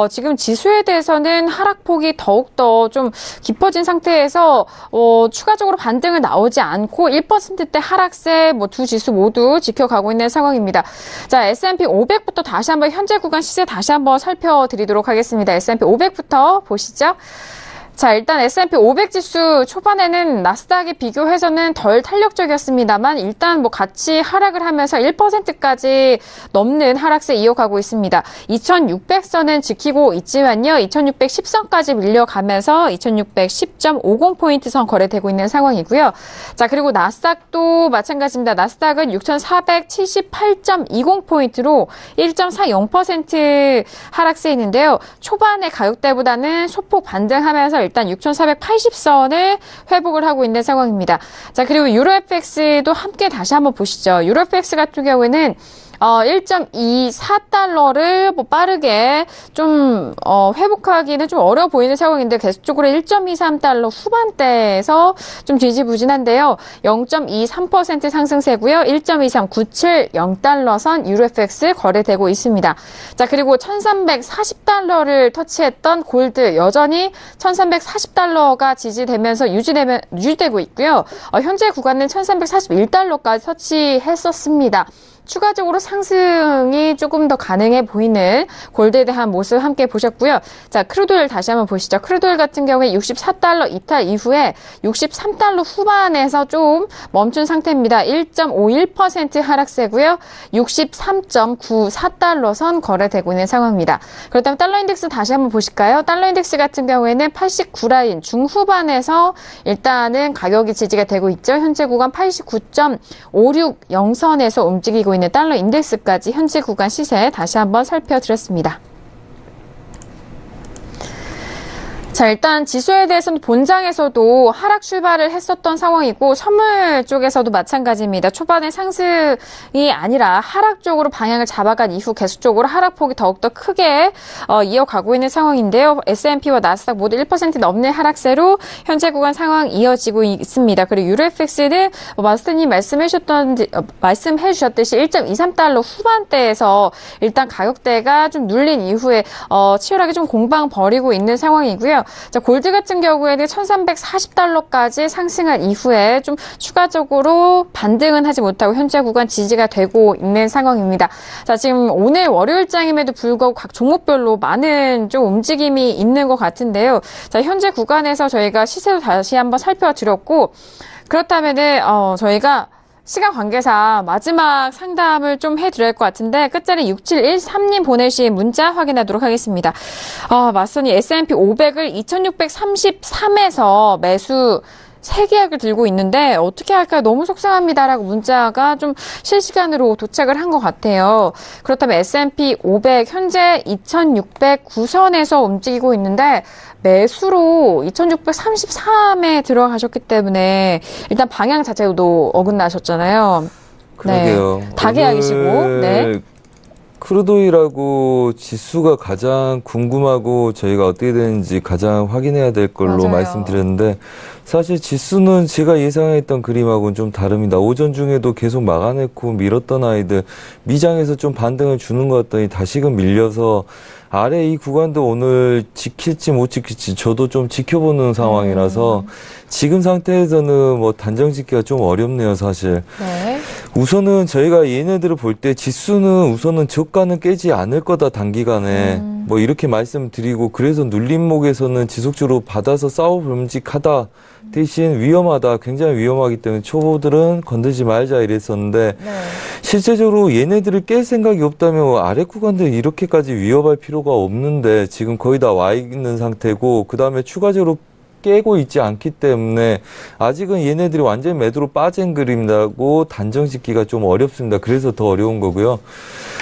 지금 지수에 대해서는 하락폭이 더욱더 좀 깊어진 상태에서 추가적으로 반등을 나오지 않고 1%대 하락세 두 지수 모두 지켜가고 있는 상황입니다. 자, S&P 500부터 다시 한번 현재 구간 시세 다시 한번 살펴드리도록 하겠습니다. S&P 500부터 보시죠. 자, 일단 S&P 500 지수 초반에는 나스닥에 비교해서는 덜 탄력적이었습니다만 일단 같이 하락을 하면서 1%까지 넘는 하락세 이어가고 있습니다. 2600선은 지키고 있지만요. 2610선까지 밀려가면서 2610.50포인트 선 거래되고 있는 상황이고요. 자, 그리고 나스닥도 마찬가지입니다. 나스닥은 6478.20포인트로 1.40% 하락세이는데요. 초반의 가격대보다는 소폭 반등하면서 일단 6,480선을 회복을 하고 있는 상황입니다. 자, 그리고 유로 FX도 함께 다시 한번 보시죠. 유로 FX 같은 경우에는 1.24달러를 뭐 빠르게 좀 회복하기는 좀 어려워 보이는 상황인데 계속적으로 1.23달러 후반대에서 좀 지지부진한데요. 0.23% 상승세고요. 1.23970달러 선 유로FX 거래되고 있습니다. 자, 그리고 1340달러를 터치했던 골드 여전히 1340달러가 지지되면서 유지되고 있고요. 현재 구간은 1341달러까지 터치했었습니다. 추가적으로 상승이 조금 더 가능해 보이는 골드에 대한 모습 함께 보셨고요. 자, 크루드오일 다시 한번 보시죠. 크루드오일 같은 경우에 64달러 이탈 이후에 63달러 후반에서 좀 멈춘 상태입니다. 1.51% 하락세고요. 63.94달러 선 거래되고 있는 상황입니다. 그렇다면 달러 인덱스 다시 한번 보실까요? 달러 인덱스 같은 경우에는 89라인 중후반에서 일단은 가격이 지지가 되고 있죠. 현재 구간 89.560선에서 움직이고 있는 달러 인덱스까지 현재 구간 시세 다시 한번 살펴드렸습니다. 자, 일단 지수에 대해서는 본장에서도 하락 출발을 했었던 상황이고 선물 쪽에서도 마찬가지입니다. 초반에 상승이 아니라 하락 쪽으로 방향을 잡아간 이후 계속적으로 하락폭이 더욱더 크게 이어가고 있는 상황인데요. S&P와 나스닥 모두 1% 넘는 하락세로 현재 구간 상황 이어지고 있습니다. 그리고 유로FX는 마스터님 말씀해 주셨듯이 1.23달러 후반대에서 일단 가격대가 좀 눌린 이후에 치열하게 좀 공방 벌이고 있는 상황이고요. 자, 골드 같은 경우에는 1340달러까지 상승한 이후에 좀 추가적으로 반등은 하지 못하고 현재 구간 지지가 되고 있는 상황입니다. 자, 지금 오늘 월요일장임에도 불구하고 각 종목별로 많은 좀 움직임이 있는 것 같은데요. 자, 현재 구간에서 저희가 시세도 다시 한번 살펴드렸고, 그렇다면은 저희가 시간 관계상 마지막 상담을 좀 해드릴 것 같은데 끝자리 6713님 보내신 문자 확인하도록 하겠습니다. 마스터님 S&P 500을 2633에서 매수 3계약을 들고 있는데 어떻게 할까요? 너무 속상합니다라고 문자가 좀 실시간으로 도착을 한 것 같아요. 그렇다면 S&P 500 현재 2609선에서 움직이고 있는데 매수로 2633에 들어가셨기 때문에 일단 방향 자체도 어긋나셨잖아요. 그러게요. 네. 다계약이시고. 네. 크루도일하고 지수가 가장 궁금하고 저희가 어떻게 되는지 가장 확인해야 될 걸로 맞아요. 말씀드렸는데 사실 지수는 제가 예상했던 그림하고는 좀 다릅니다. 오전 중에도 계속 막아냈고 밀었던 아이들 미장에서 좀 반등을 주는 것 같더니 다시금 밀려서 아래 이 구간도 오늘 지킬지 못 지킬지 저도 좀 지켜보는 상황이라서 지금 상태에서는 뭐 단정 짓기가 좀 어렵네요, 사실. 네. 우선은 저희가 얘네들을 볼 때 지수는 우선은 저가는 깨지 않을 거다 단기간에 뭐 이렇게 말씀드리고 그래서 눌림목에서는 지속적으로 받아서 싸워봄직하다 대신 위험하다 굉장히 위험하기 때문에 초보들은 건들지 말자 이랬었는데 네. 실제적으로 얘네들을 깰 생각이 없다면 아래 구간들 이렇게까지 위협할 필요가 없는데 지금 거의 다 와 있는 상태고 그 다음에 추가적으로 깨고 있지 않기 때문에 아직은 얘네들이 완전히 매도로 빠진 그림이라고 단정 짓기가 좀 어렵습니다. 그래서 더 어려운 거고요.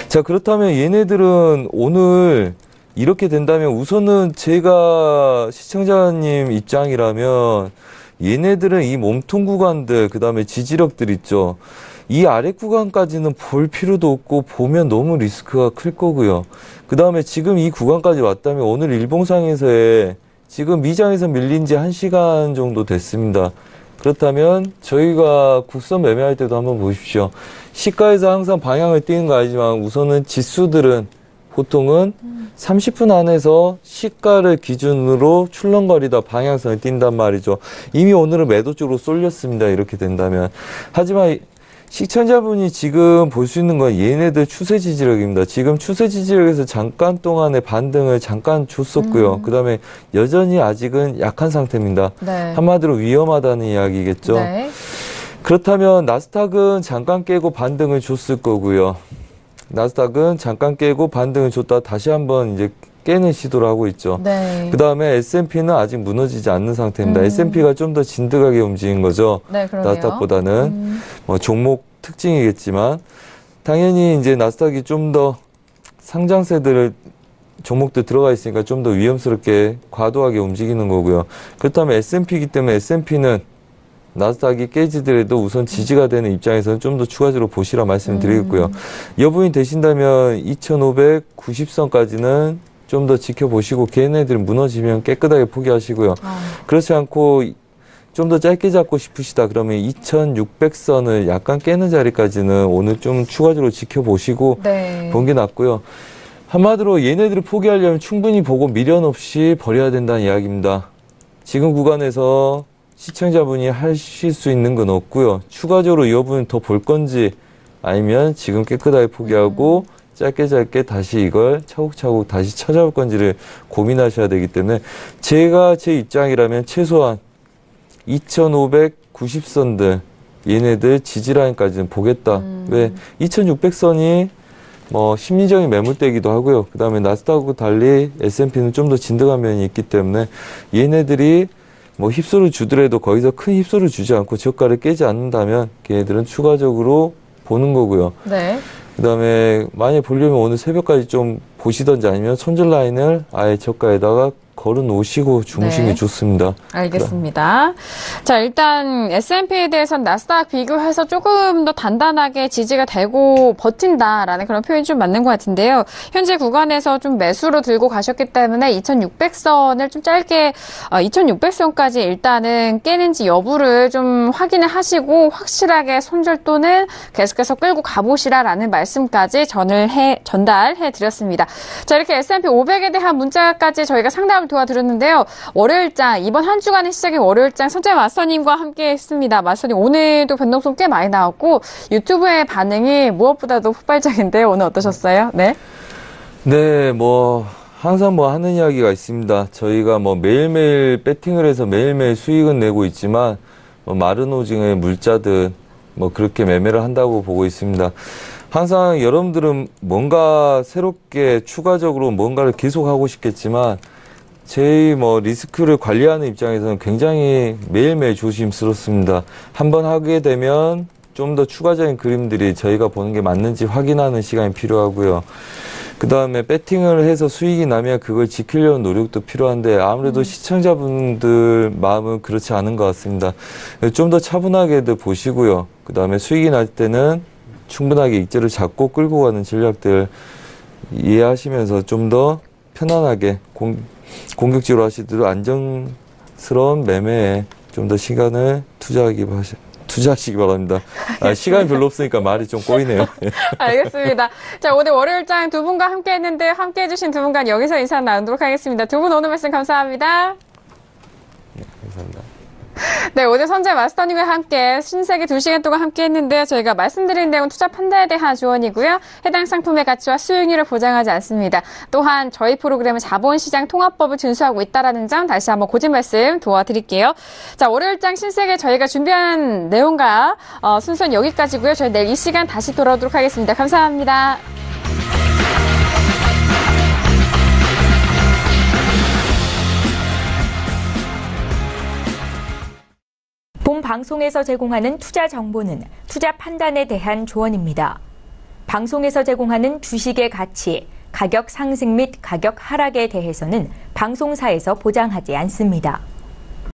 자, 그렇다면 얘네들은 오늘 이렇게 된다면 우선은 제가 시청자님 입장이라면 얘네들은 이 몸통 구간들 그다음에 지지력들 있죠. 이 아래 구간까지는 볼 필요도 없고 보면 너무 리스크가 클 거고요. 그다음에 지금 이 구간까지 왔다면 오늘 일봉상에서의 지금 미장에서 밀린 지 1시간 정도 됐습니다. 그렇다면 저희가 국선 매매할 때도 한번 보십시오. 시가에서 항상 방향을 띄는 거 알지만 우선은 지수들은 보통은 30분 안에서 시가를 기준으로 출렁거리다 방향성을 띈단 말이죠. 이미 오늘은 매도 쪽으로 쏠렸습니다. 이렇게 된다면. 하지만 시청자분이 지금 볼 수 있는 건 얘네들 추세 지지력입니다. 지금 추세 지지력에서 잠깐 동안의 반등을 잠깐 줬었고요. 그 다음에 여전히 아직은 약한 상태입니다. 네. 한마디로 위험하다는 이야기겠죠. 네. 그렇다면 나스닥은 잠깐 깨고 반등을 줬을 거고요. 나스닥은 잠깐 깨고 반등을 줬다 다시 한번 이제 깨는 시도를 하고 있죠. 네. 그 다음에 S&P는 아직 무너지지 않는 상태입니다. S&P가 좀 더 진득하게 움직인 거죠. 네, 그러네요. 나스닥보다는 뭐 종목 특징이겠지만 당연히 이제 나스닥이 좀 더 상장세들 종목들 들어가 있으니까 좀 더 위험스럽게 과도하게 움직이는 거고요. 그렇다면 S&P이기 때문에 S&P는 나스닥이 깨지더라도 우선 지지가 되는 입장에서는 좀 더 추가적으로 보시라 말씀을 드리겠고요. 여부인 되신다면 2590선까지는 좀 더 지켜보시고 걔네들이 무너지면 깨끗하게 포기하시고요. 그렇지 않고 좀 더 짧게 잡고 싶으시다 그러면 2600선을 약간 깨는 자리까지는 오늘 좀 추가적으로 지켜보시고 네. 본 게 낫고요. 한마디로 얘네들을 포기하려면 충분히 보고 미련 없이 버려야 된다는 이야기입니다. 지금 구간에서 시청자분이 하실 수 있는 건 없고요. 추가적으로 이 부분 더 볼 건지 아니면 지금 깨끗하게 포기하고 짧게 다시 이걸 차곡차곡 다시 찾아올 건지를 고민하셔야 되기 때문에 제가 제 입장이라면 최소한 2590선들 얘네들 지지라인까지는 보겠다. 왜 2600선이 뭐 심리적인 매물대기도 하고요. 그 다음에 나스닥하고 달리 S&P는 좀 더 진득한 면이 있기 때문에 얘네들이 뭐 힙소를 주더라도 거기서 큰 힙소를 주지 않고 저가를 깨지 않는다면 걔네들은 추가적으로 보는 거고요. 네. 그 다음에 만약에 보려면 오늘 새벽까지 좀 보시던지 아니면 손절 라인을 아예 저가에다가 걸어 놓으시고 주무시는 게 좋습니다. 알겠습니다. 자, 일단 S&P에 대해서는 나스닥 비교해서 조금 더 단단하게 지지가 되고 버틴다라는 그런 표현이 좀 맞는 것 같은데요. 현재 구간에서 좀 매수로 들고 가셨기 때문에 2600선을 좀 짧게 2600선까지 일단은 깨는지 여부를 좀 확인을 하시고 확실하게 손절 또는 계속해서 끌고 가보시라라는 말씀까지 전달해 드렸습니다. 자, 이렇게 S&P 500에 대한 문자까지 저희가 상담을 도와드렸는데요. 월요일장, 이번 한 주간의 시작인 월요일장 선재 마스터님과 함께 했습니다. 마스터님, 오늘도 변동성 꽤 많이 나왔고 유튜브의 반응이 무엇보다도 폭발적인데요. 오늘 어떠셨어요? 네. 네, 뭐 항상 뭐 하는 이야기가 있습니다. 저희가 뭐 매일매일 배팅을 해서 매일매일 수익은 내고 있지만 뭐 마른 오징어에 물자듯 뭐 그렇게 매매를 한다고 보고 있습니다. 항상 여러분들은 뭔가 새롭게 추가적으로 뭔가를 계속 하고 싶겠지만 제 뭐 리스크를 관리하는 입장에서는 굉장히 매일매일 조심스럽습니다. 한번 하게 되면 좀 더 추가적인 그림들이 저희가 보는 게 맞는지 확인하는 시간이 필요하고요. 그 다음에 배팅을 해서 수익이 나면 그걸 지키려는 노력도 필요한데 아무래도 시청자분들 마음은 그렇지 않은 것 같습니다. 좀 더 차분하게도 보시고요. 그 다음에 수익이 날 때는 충분하게 익절을 잡고 끌고 가는 전략들 이해하시면서 좀 더 편안하게 공격적으로 하시도록 안정스러운 매매에 좀 더 시간을 투자하시기 바랍니다. 시간이 별로 없으니까 말이 좀 꼬이네요. 알겠습니다. 자, 오늘 월요일장 두 분과 함께 했는데 함께 해주신 두 분과 여기서 인사 나누도록 하겠습니다. 두 분 오늘 말씀 감사합니다. 네, 감사합니다. 네, 오늘 선재 마스터님과 함께 신세계 2시간 동안 함께 했는데요. 저희가 말씀드린 내용은 투자 판단에 대한 조언이고요. 해당 상품의 가치와 수익률을 보장하지 않습니다. 또한 저희 프로그램은 자본시장 통합법을 준수하고 있다는 점 다시 한번 고지 말씀 도와드릴게요. 자, 월요일장 신세계 저희가 준비한 내용과 순서는 여기까지고요. 저희 내일 이 시간 다시 돌아오도록 하겠습니다. 감사합니다. 본 방송에서 제공하는 투자 정보는 투자 판단에 대한 조언입니다. 방송에서 제공하는 주식의 가치, 가격 상승 및 가격 하락에 대해서는 방송사에서 보장하지 않습니다.